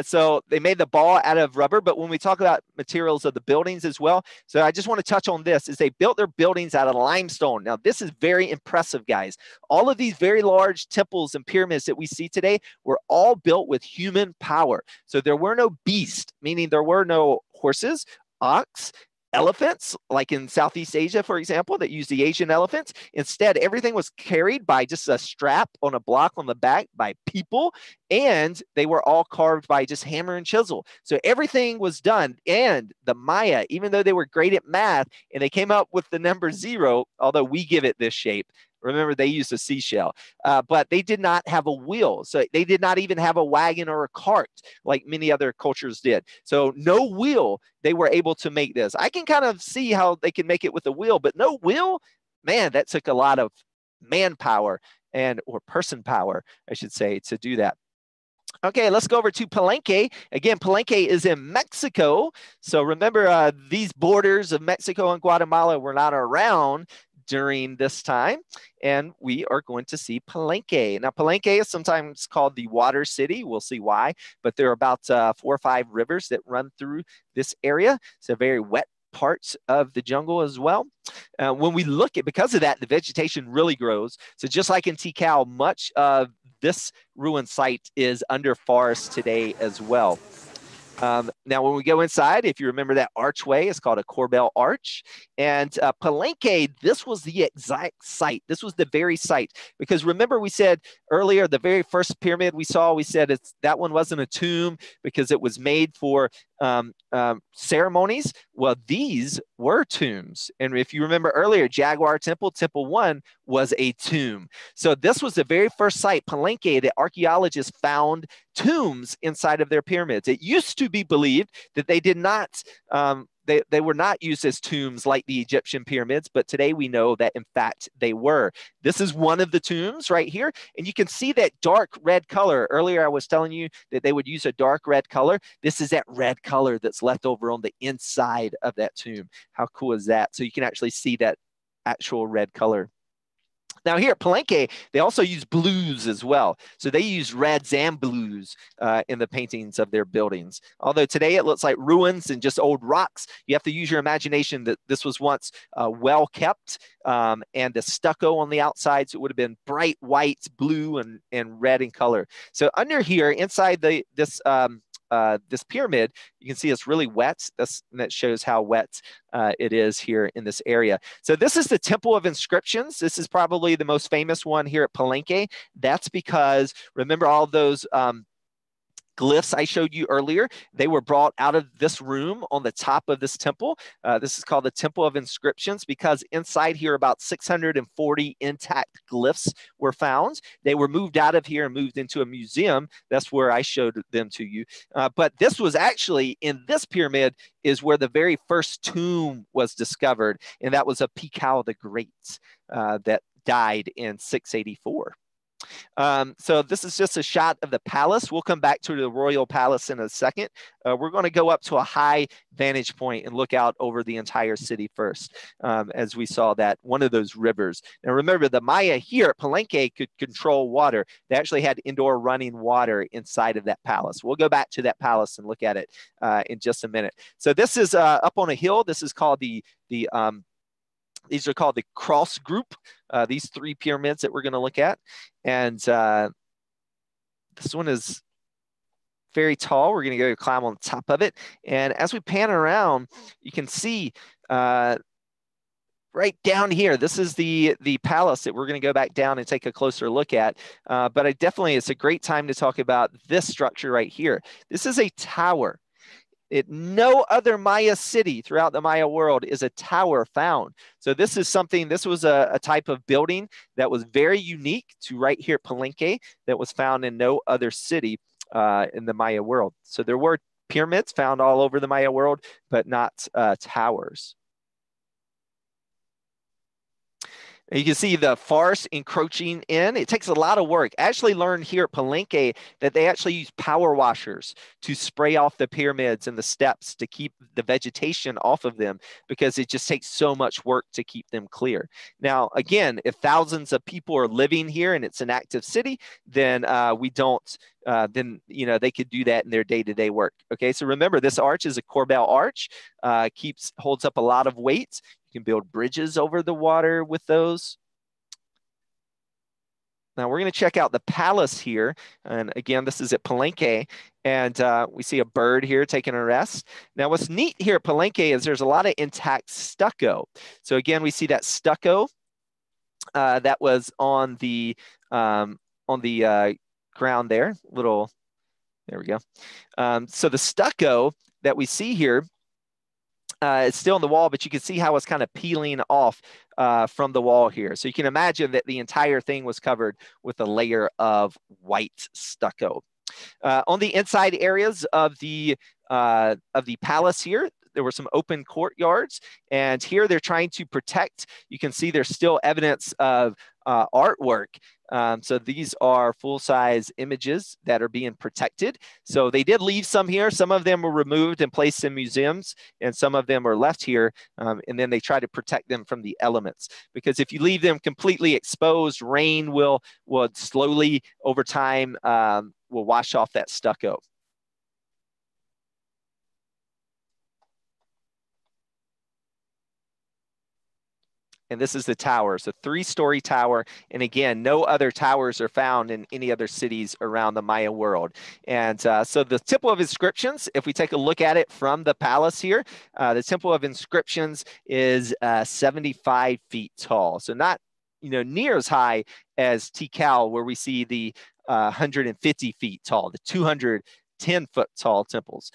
So they made the ball out of rubber, but when we talk about materials of the buildings as well, so I just want to touch on this, is they built their buildings out of limestone. Now, this is very impressive, guys. All of these very large temples and pyramids that we see today were all built with human power. So there were no beasts, meaning there were no horses, ox, elephants, like in Southeast Asia, for example, that use the Asian elephants. Instead, everything was carried by just a strap on a block on the back by people, and they were all carved by just hammer and chisel. So everything was done. And the Maya, even though they were great at math and they came up with the number 0, although we give it this shape, remember, they used a seashell, but they did not have a wheel. So they did not even have a wagon or a cart like many other cultures did. So no wheel, they were able to make this. I can kind of see how they can make it with a wheel, but no wheel, man, that took a lot of manpower or person power, I should say, to do that. Okay, let's go over to Palenque. Again, Palenque is in Mexico. So remember, these borders of Mexico and Guatemala were not around during this time, and we are going to see Palenque. Now, Palenque is sometimes called the Water City. We'll see why, but there are about 4 or 5 rivers that run through this area. It's a very wet parts of the jungle as well. When we look at, because of that, the vegetation really grows. So just like in Tikal, much of this ruined site is under forest today as well. Now, when we go inside, if you remember that archway, it's called a corbel arch. And Palenque, this was the exact site. This was the very site. Because remember, we said earlier, the very first pyramid we saw, we said that one wasn't a tomb because it was made for ceremonies. Well, these were tombs. And if you remember earlier, Jaguar Temple, Temple 1 was a tomb. So this was the very first site, Palenque, that archaeologists found tombs inside of their pyramids. It used to be believed that they did not, they were not used as tombs like the Egyptian pyramids, but today we know that in fact they were. This is one of the tombs right here, and you can see that dark red color. Earlier I was telling you that they would use a dark red color. This is that red color that's left over on the inside of that tomb. How cool is that? So you can actually see that actual red color. Now here at Palenque, they also use blues as well. So they use reds and blues in the paintings of their buildings. Although today it looks like ruins and just old rocks, you have to use your imagination that this was once well kept, and the stucco on the outside, so it would have been bright white, blue, and red in color. So under here, inside this pyramid, you can see it's really wet. That shows how wet it is here in this area. So this is the Temple of Inscriptions. This is probably the most famous one here at Palenque. That's because, remember all those glyphs I showed you earlier, they were brought out of this room on the top of this temple. This is called the Temple of Inscriptions because inside here about 640 intact glyphs were found. They were moved out of here and moved into a museum. That's where I showed them to you. But this was actually, in this pyramid, is where the very first tomb was discovered, and that was of Pikau the Great that died in 684. So this is just a shot of the palace. We'll come back to the royal palace in a second. We're going to go up to a high vantage point and look out over the entire city first, as we saw that one of those rivers. Now remember, the Maya here at Palenque could control water. They actually had indoor running water inside of that palace. We'll go back to that palace and look at it in just a minute. So this is up on a hill. This is called these are called the cross group, these three pyramids that we're going to look at. And this one is very tall. We're going to go climb on top of it. And as we pan around, you can see right down here, this is the palace that we're going to go back down and take a closer look at. But it's a great time to talk about this structure right here. This is a tower. No other Maya city throughout the Maya world is a tower found. So this was a type of building that was very unique to right here at Palenque that was found in no other city in the Maya world. So there were pyramids found all over the Maya world, but not towers. You can see the forest encroaching in. It takes a lot of work. I actually learned here at Palenque that they actually use power washers to spray off the pyramids and the steps to keep the vegetation off of them because it just takes so much work to keep them clear. Now, again, if thousands of people are living here and it's an active city, then then they could do that in their day-to-day work. Okay, so remember, this arch is a corbel arch, holds up a lot of weight. You can build bridges over the water with those. Now we're going to check out the palace here. And again, this is at Palenque. And we see a bird here taking a rest. Now what's neat here at Palenque is there's a lot of intact stucco. So again, we see that stucco that was on the ground there. There we go. So the stucco that we see here, it's still on the wall, but you can see how it's kind of peeling off from the wall here. So you can imagine that the entire thing was covered with a layer of white stucco. On the inside areas of the palace here, there were some open courtyards, and here they're trying to protect. You can see there's still evidence of artwork. So these are full-size images that are being protected. So they did leave some here. Some of them were removed and placed in museums, and some of them are left here. And then they try to protect them from the elements. Because if you leave them completely exposed, rain will slowly, over time, will wash off that stucco. and this is the tower. So 3-story tower. And again, no other towers are found in any other cities around the Maya world. And so the Temple of Inscriptions, if we take a look at it from the palace here, the Temple of Inscriptions is 75 feet tall. So not near as high as Tikal, where we see the 150 feet tall, the 210-foot tall temples.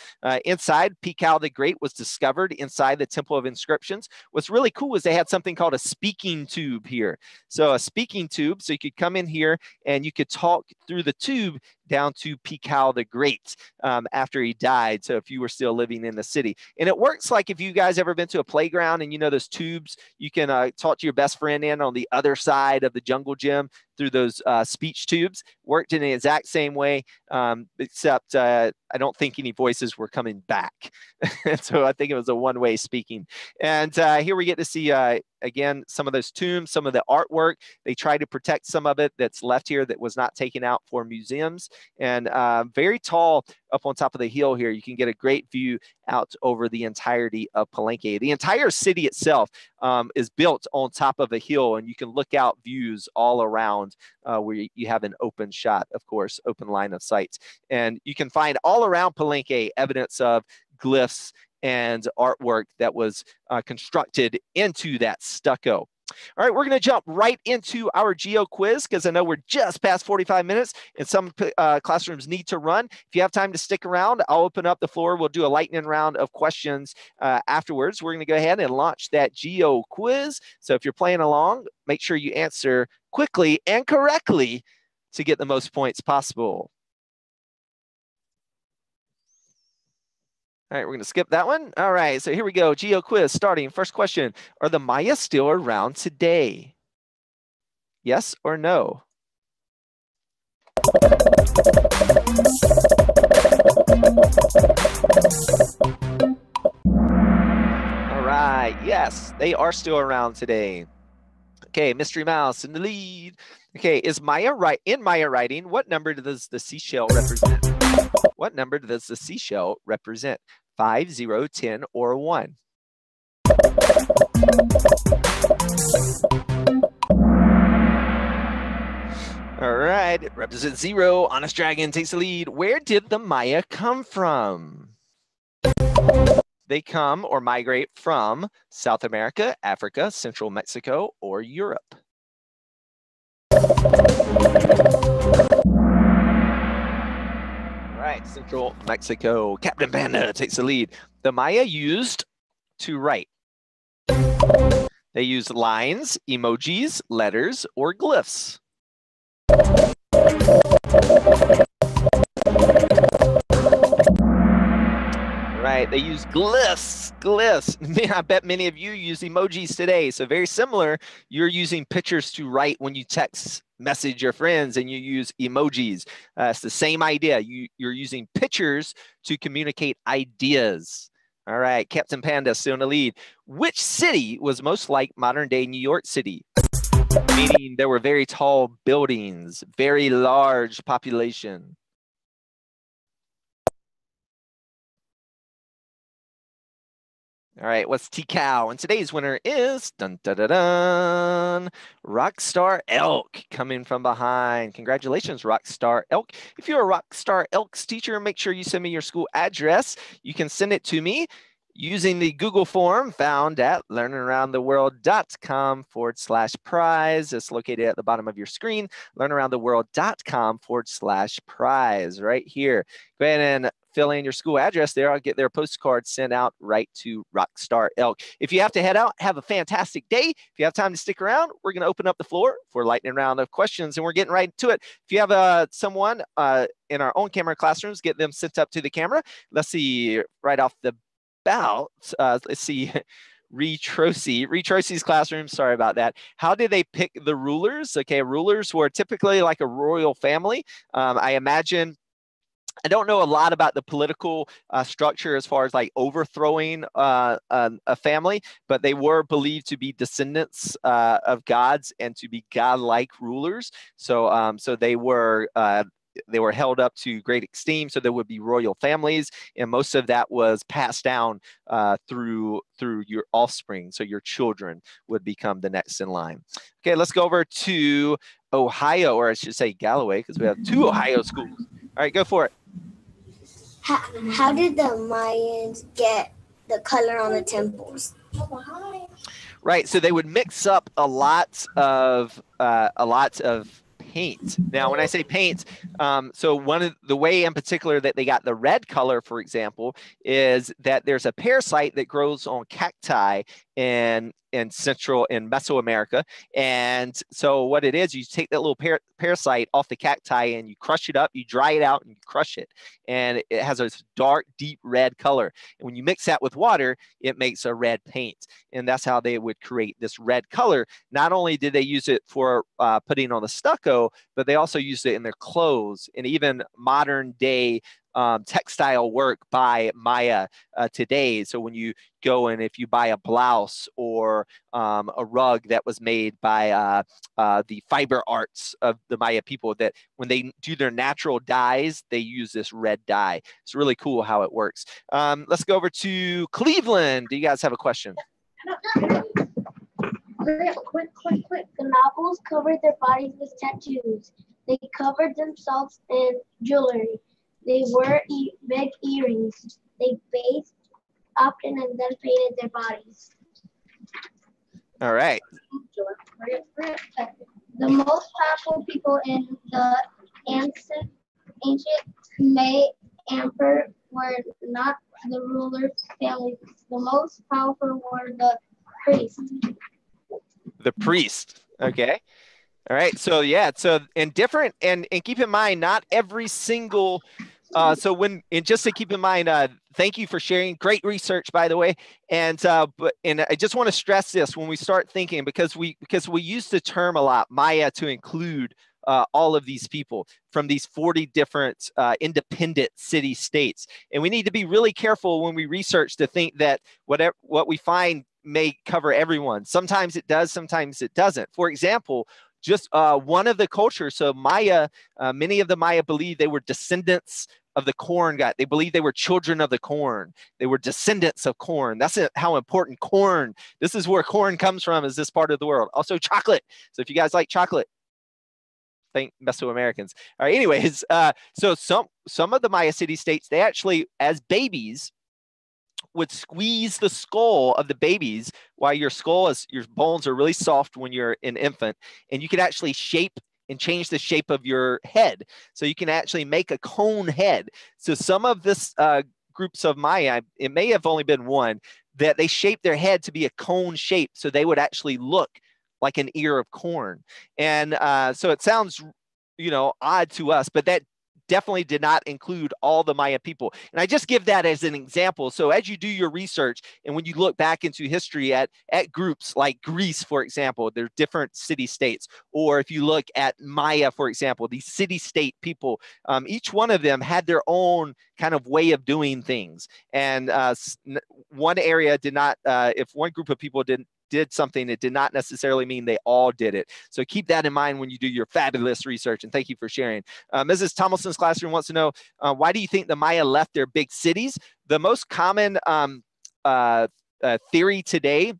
Inside, Pikal the Great was discovered inside the Temple of Inscriptions. What's really cool is they had something called a speaking tube here. So a speaking tube, so you could come in here and you could talk through the tube down to Pikal the Great after he died. So if you were still living in the city. And it works like if you guys ever been to a playground and those tubes, you can talk to your best friend in on the other side of the jungle gym through those speech tubes. Worked in the exact same way, except I don't think any voices were coming back. So I think it was a one-way speaking. And here we get to see, again, some of those tombs, some of the artwork. They try to protect some of it that's left here that was not taken out for museums. And very tall up on top of the hill here, you can get a great view out over the entirety of Palenque. The entire city itself is built on top of a hill, and you can look out views all around where you have an open shot, of course, open line of sight. And you can find all around Palenque evidence of glyphs and artwork that was constructed into that stucco. All right, we're going to jump right into our geo quiz because I know we're just past 45 minutes and some classrooms need to run. If you have time to stick around, I'll open up the floor. We'll do a lightning round of questions afterwards. We're going to go ahead and launch that geo quiz. So if you're playing along, make sure you answer quickly and correctly to get the most points possible. All right, we're going to skip that one. All right, so here we go. Geo quiz starting. First question. Are the Maya still around today? Yes or no? All right, yes, they are still around today. Okay, Mystery Mouse in the lead. Okay, is Maya right? In Maya writing, what number does the seashell represent? What number does the seashell represent? 5, 0, 10, or 1? All right, it represents 0. Honest Dragon takes the lead. Where did the Maya come from? They come or migrate from South America, Africa, Central Mexico, or Europe. All right, Central Mexico. Captain Panda takes the lead. The Maya used to write. They used lines, emojis, letters, or glyphs. Right, they use glyphs. Man, I bet many of you use emojis today. So very similar, you're using pictures to write when you text message your friends and you use emojis. It's the same idea. You're using pictures to communicate ideas. All right, Captain Panda still in the lead. Which city was most like modern day New York City? Meaning there were very tall buildings, very large population. All right, what's Tikal? And today's winner is dun, dun, dun, dun, Rockstar Elk coming from behind. Congratulations, Rockstar Elk. If you're a Rockstar Elk's teacher, make sure you send me your school address. You can send it to me using the Google form found at learnaroundtheworld.com/prize. It's located at the bottom of your screen, learnaroundtheworld.com/prize right here. Go ahead and fill in your school address there. I'll get their postcard sent out right to Rockstar Elk. If you have to head out, have a fantastic day. If you have time to stick around, we're going to open up the floor for a lightning round of questions, and we're getting right to it. If you have someone in our own camera classrooms, get them sent up to the camera. Let's see, right off the bat, let's see, Retrocy's classroom, sorry about that. How did they pick the rulers? Okay, rulers were typically like a royal family. I imagine, I don't know a lot about the political structure as far as like overthrowing a family, but they were believed to be descendants of gods and to be godlike rulers. So, so they were they were held up to great esteem, so there would be royal families, and most of that was passed down through your offspring. So your children would become the next in line. Okay, let's go over to Ohio, or I should say Galloway, because we have 2 Ohio schools. All right, go for it. How did the Mayans get the color on the temples? Right, so they would mix up a lot of paint. Now, when I say paint, so one of the way in particular that they got the red color, for example, is that there's a parasite that grows on cacti in Central and Mesoamerica. And so what it is, you take that little parasite off the cacti and you crush it up, you dry it out and you crush it. And it has a dark, deep red color. And when you mix that with water, it makes a red paint. And that's how they would create this red color. Not only did they use it for putting on the stucco, but they also used it in their clothes and even modern day textile work by Maya today. So when you go and if you buy a blouse or a rug that was made by the fiber arts of the Maya people, that when they do their natural dyes, they use this red dye. It's really cool how it works. Let's go over to Cleveland. Do you guys have a question? Quick. The novels covered their bodies with tattoos. They covered themselves in jewelry. They wore big earrings. They bathed often and then painted their bodies. All right. The most powerful people in the ancient Mayan Empire were not the ruler's families. The most powerful were the priests. The priest. Okay. All right. So yeah. So and keep in mind, not every single. Just to keep in mind, thank you for sharing. Great research, by the way. And I just want to stress this when we start thinking, because we use the term a lot, Maya, to include all of these people from these 40 different independent city states. And we need to be really careful when we research to think that what we find may cover everyone. Sometimes it does, sometimes it doesn't. For example, just one of the cultures, so Maya, many of the Maya believe they were descendants of the corn god. They believe they were children of the corn. They were descendants of corn. That's how important corn, this is where corn comes from, is this part of the world. Also chocolate. So if you guys like chocolate, thank Mesoamericans. All right, anyways, so some of the Maya city states, they actually, as babies, would squeeze the skull of the babies while your bones are really soft when you're an infant, and you could actually shape and change the shape of your head. So you can actually make a cone head. So some of this groups of Maya, it may have only been one, that they shaped their head to be a cone shape, so they would actually look like an ear of corn. And so it sounds, odd to us, but that definitely did not include all the Maya people. And I just give that as an example. So as you do your research, and when you look back into history at groups like Greece, for example, they're different city-states. Or if you look at Maya, for example, these city-state people, each one of them had their own kind of way of doing things. And one area did not, if one group of people did something, it did not necessarily mean they all did it. So keep that in mind when you do your fabulous research, and thank you for sharing. Mrs. Thomason's classroom wants to know, why do you think the Maya left their big cities? The most common theory today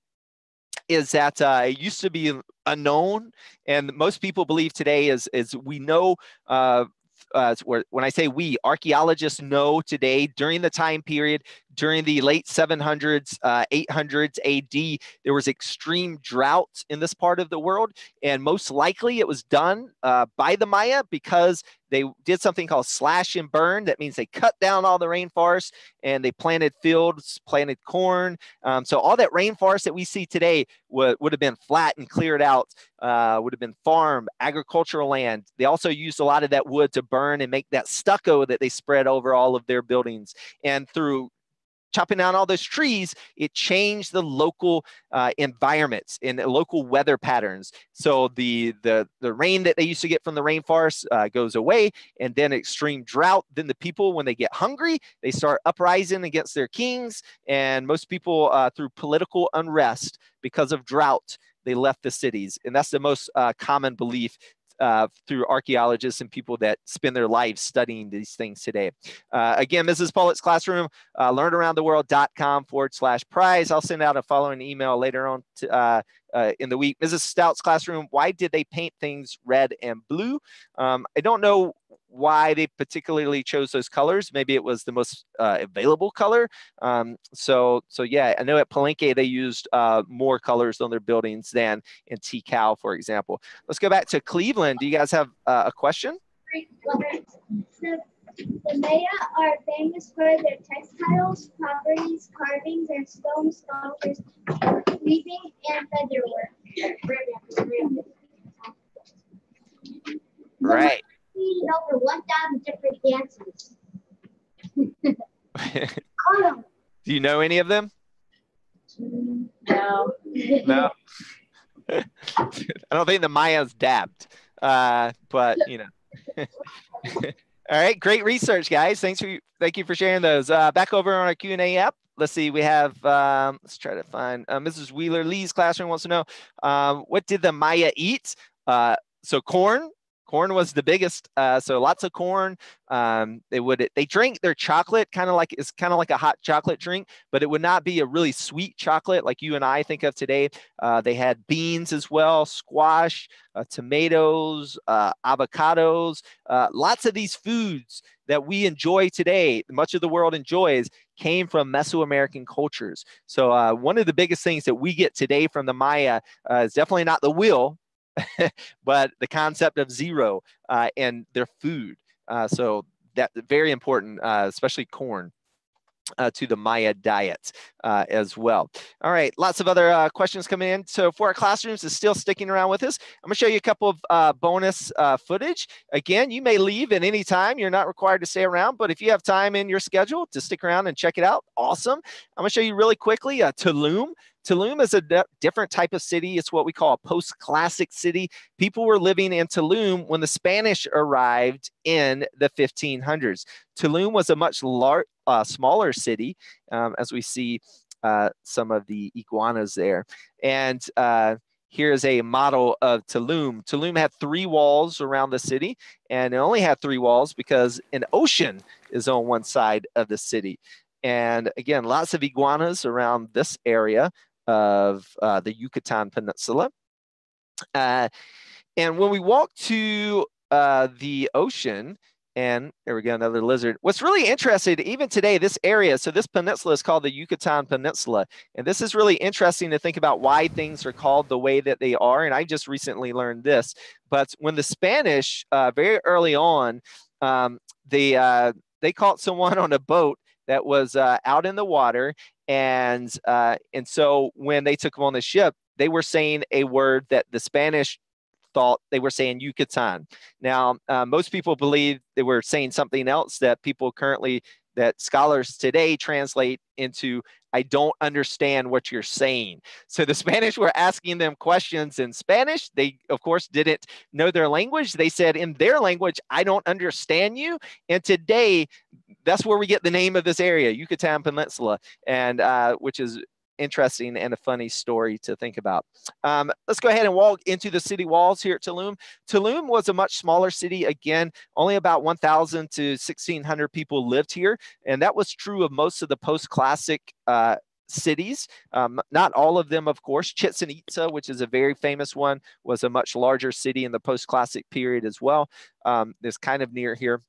is that it used to be unknown, and most people believe today is we know, when I say we, archaeologists know today, during the time period, during the late 700s, 800s AD, there was extreme drought in this part of the world. And most likely it was done by the Maya because they did something called slash and burn. That means they cut down all the rainforest and they planted fields, planted corn. So all that rainforest that we see today would have been flat and cleared out, would have been farm, agricultural land. They also used a lot of that wood to burn and make that stucco that they spread over all of their buildings. And through chopping down all those trees, it changed the local environments and local weather patterns. So the rain that they used to get from the rainforest goes away, and then extreme drought. Then the people, when they get hungry, they start uprising against their kings. And most people, through political unrest because of drought, they left the cities. And that's the most common belief through archaeologists and people that spend their lives studying these things today. Again, Mrs. Pollitt's classroom, learnaroundtheworld.com/prize. I'll send out a following email later on in the week. Mrs. Stout's classroom, why did they paint things red and blue? I don't know why they particularly chose those colors. Maybe it was the most available color. So yeah, I know at Palenque they used more colors on their buildings than in Tikal, for example. Let's go back to Cleveland. Do you guys have a question? The Maya are famous for their textiles, potteries, carvings, and stone sculptures, weaving, and featherwork. Right. Over 1,000 different dances. Do you know any of them? No. No. I don't think the Mayas dabbed, but you know. All right, great research, guys. Thank you for sharing those. Back over on our Q&A app. Let's see, we have, let's try to find, Mrs. Wheeler Lee's classroom wants to know, what did the Maya eat? So corn was the biggest. So lots of corn. They drink their chocolate it's kind of like a hot chocolate drink, but it would not be a really sweet chocolate like you and I think of today. They had beans as well, squash, tomatoes, avocados, lots of these foods that we enjoy today, much of the world enjoys, came from Mesoamerican cultures. So one of the biggest things that we get today from the Maya is definitely not the wheel, but the concept of zero and their food. So that very important, especially corn. To the Maya diet as well. All right, lots of other questions coming in. So for our classrooms is still sticking around with us, I'm gonna show you a couple of bonus footage. Again, you may leave at any time. You're not required to stay around, but if you have time in your schedule to stick around and check it out, awesome. I'm gonna show you really quickly Tulum. Tulum is a different type of city. It's what we call a post-classic city. People were living in Tulum when the Spanish arrived in the 1500s. Tulum was a much smaller city, as we see some of the iguanas there. And here's a model of Tulum. Tulum had 3 walls around the city, and it only had 3 walls because an ocean is on one side of the city. And again, lots of iguanas around this area of the Yucatan Peninsula. And when we walk to the ocean, and there we go, another lizard. What's really interesting, even today, this area, so this peninsula is called the Yucatan Peninsula. And this is really interesting to think about why things are called the way that they are. And I just recently learned this. But when the Spanish, very early on, they caught someone on a boat that was out in the water. And so when they took them on the ship, they were saying a word that the Spanish thought they were saying Yucatan. Now, most people believe they were saying something else that scholars today translate into, I don't understand what you're saying. So the Spanish were asking them questions in Spanish. They, of course, didn't know their language. They said in their language, I don't understand you. And today, that's where we get the name of this area, Yucatan Peninsula, and which is interesting and a funny story to think about. Let's go ahead and walk into the city walls here at Tulum. Tulum was a much smaller city. Again, only about 1,000 to 1,600 people lived here. And that was true of most of the post-classic cities. Not all of them, of course. Chichen Itza, which is a very famous one, was a much larger city in the post-classic period as well. It's kind of near here.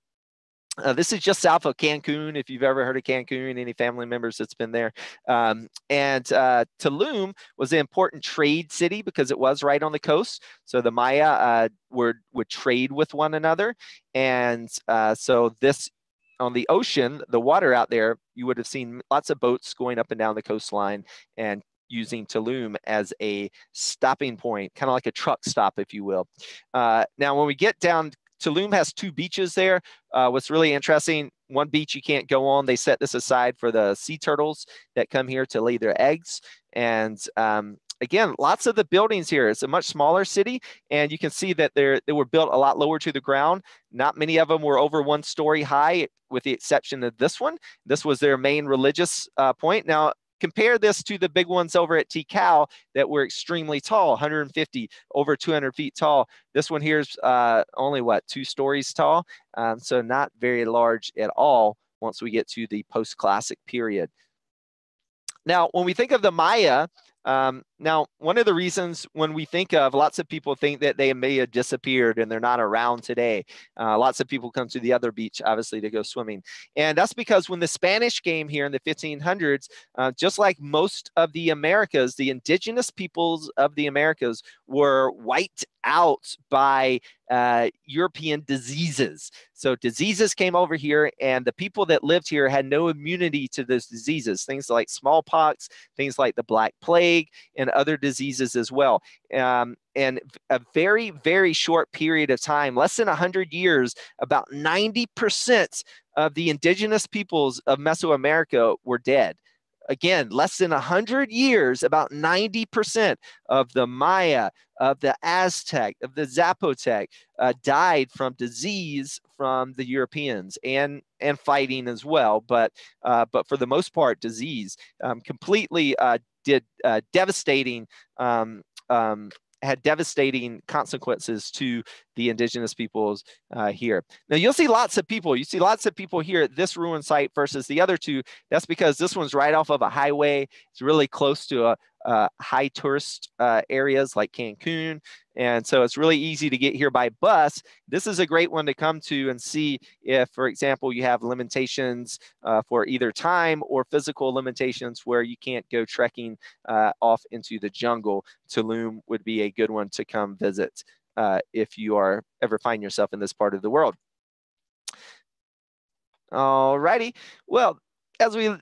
This is just south of Cancun, if you've ever heard of Cancun, any family members that's been there. And Tulum was an important trade city because it was right on the coast. So the Maya would trade with one another. And so this, on the ocean, the water out there, you would have seen lots of boats going up and down the coastline and using Tulum as a stopping point, kind of like a truck stop, if you will. Now, when we get down, Tulum has 2 beaches there. What's really interesting, one beach you can't go on. They set this aside for the sea turtles that come here to lay their eggs. And again, lots of the buildings here. It's a much smaller city, and you can see that they were built a lot lower to the ground. Not many of them were over 1 story high, with the exception of this one. This was their main religious point. Now, compare this to the big ones over at Tikal that were extremely tall, 150, over 200 feet tall. This one here is only, what, 2 stories tall? So not very large at all once we get to the post-classic period. Now, when we think of the Maya, now, one of the reasons when we think of, lots of people think that they may have disappeared and they're not around today. Lots of people come to the other beach, obviously, to go swimming. And that's because when the Spanish came here in the 1500s, just like most of the Americas, the indigenous peoples of the Americas were wiped out by European diseases. So diseases came over here, and the people that lived here had no immunity to those diseases, things like smallpox, things like the Black Plague, and other diseases as well. And a very, very short period of time, less than 100 years, about 90% of the indigenous peoples of Mesoamerica were dead. Again, less than 100 years, about 90% of the Maya, of the Aztec, of the Zapotec died from disease from the Europeans, and fighting as well. But for the most part, disease completely did devastating had devastating consequences to the indigenous peoples here. Now, you'll see lots of people. You see lots of people here at this ruin site versus the other two. That's because this one's right off of a highway. It's really close to high tourist areas like Cancun. And so it's really easy to get here by bus. This is a great one to come to and see if, for example, you have limitations for either time or physical limitations where you can't go trekking off into the jungle. Tulum would be a good one to come visit if you are ever find yourself in this part of the world. All righty. Well, as we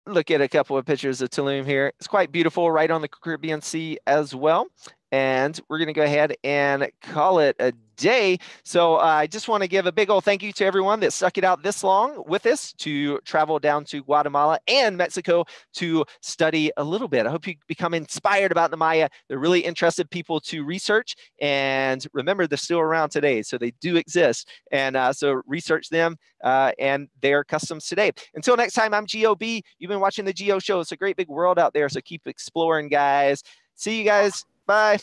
look at a couple of pictures of Tulum here, it's quite beautiful, right on the Caribbean Sea as well. And we're going to go ahead and call it a day. So I just want to give a big old thank you to everyone that stuck it out this long with us to travel down to Guatemala and Mexico to study a little bit. I hope you become inspired about the Maya. They're really interested people to research. And remember, they're still around today, so they do exist. And so research them and their customs today. Until next time, I'm GOB. You've been watching the Geo Show. It's a great big world out there, so keep exploring, guys. See you guys. Bye.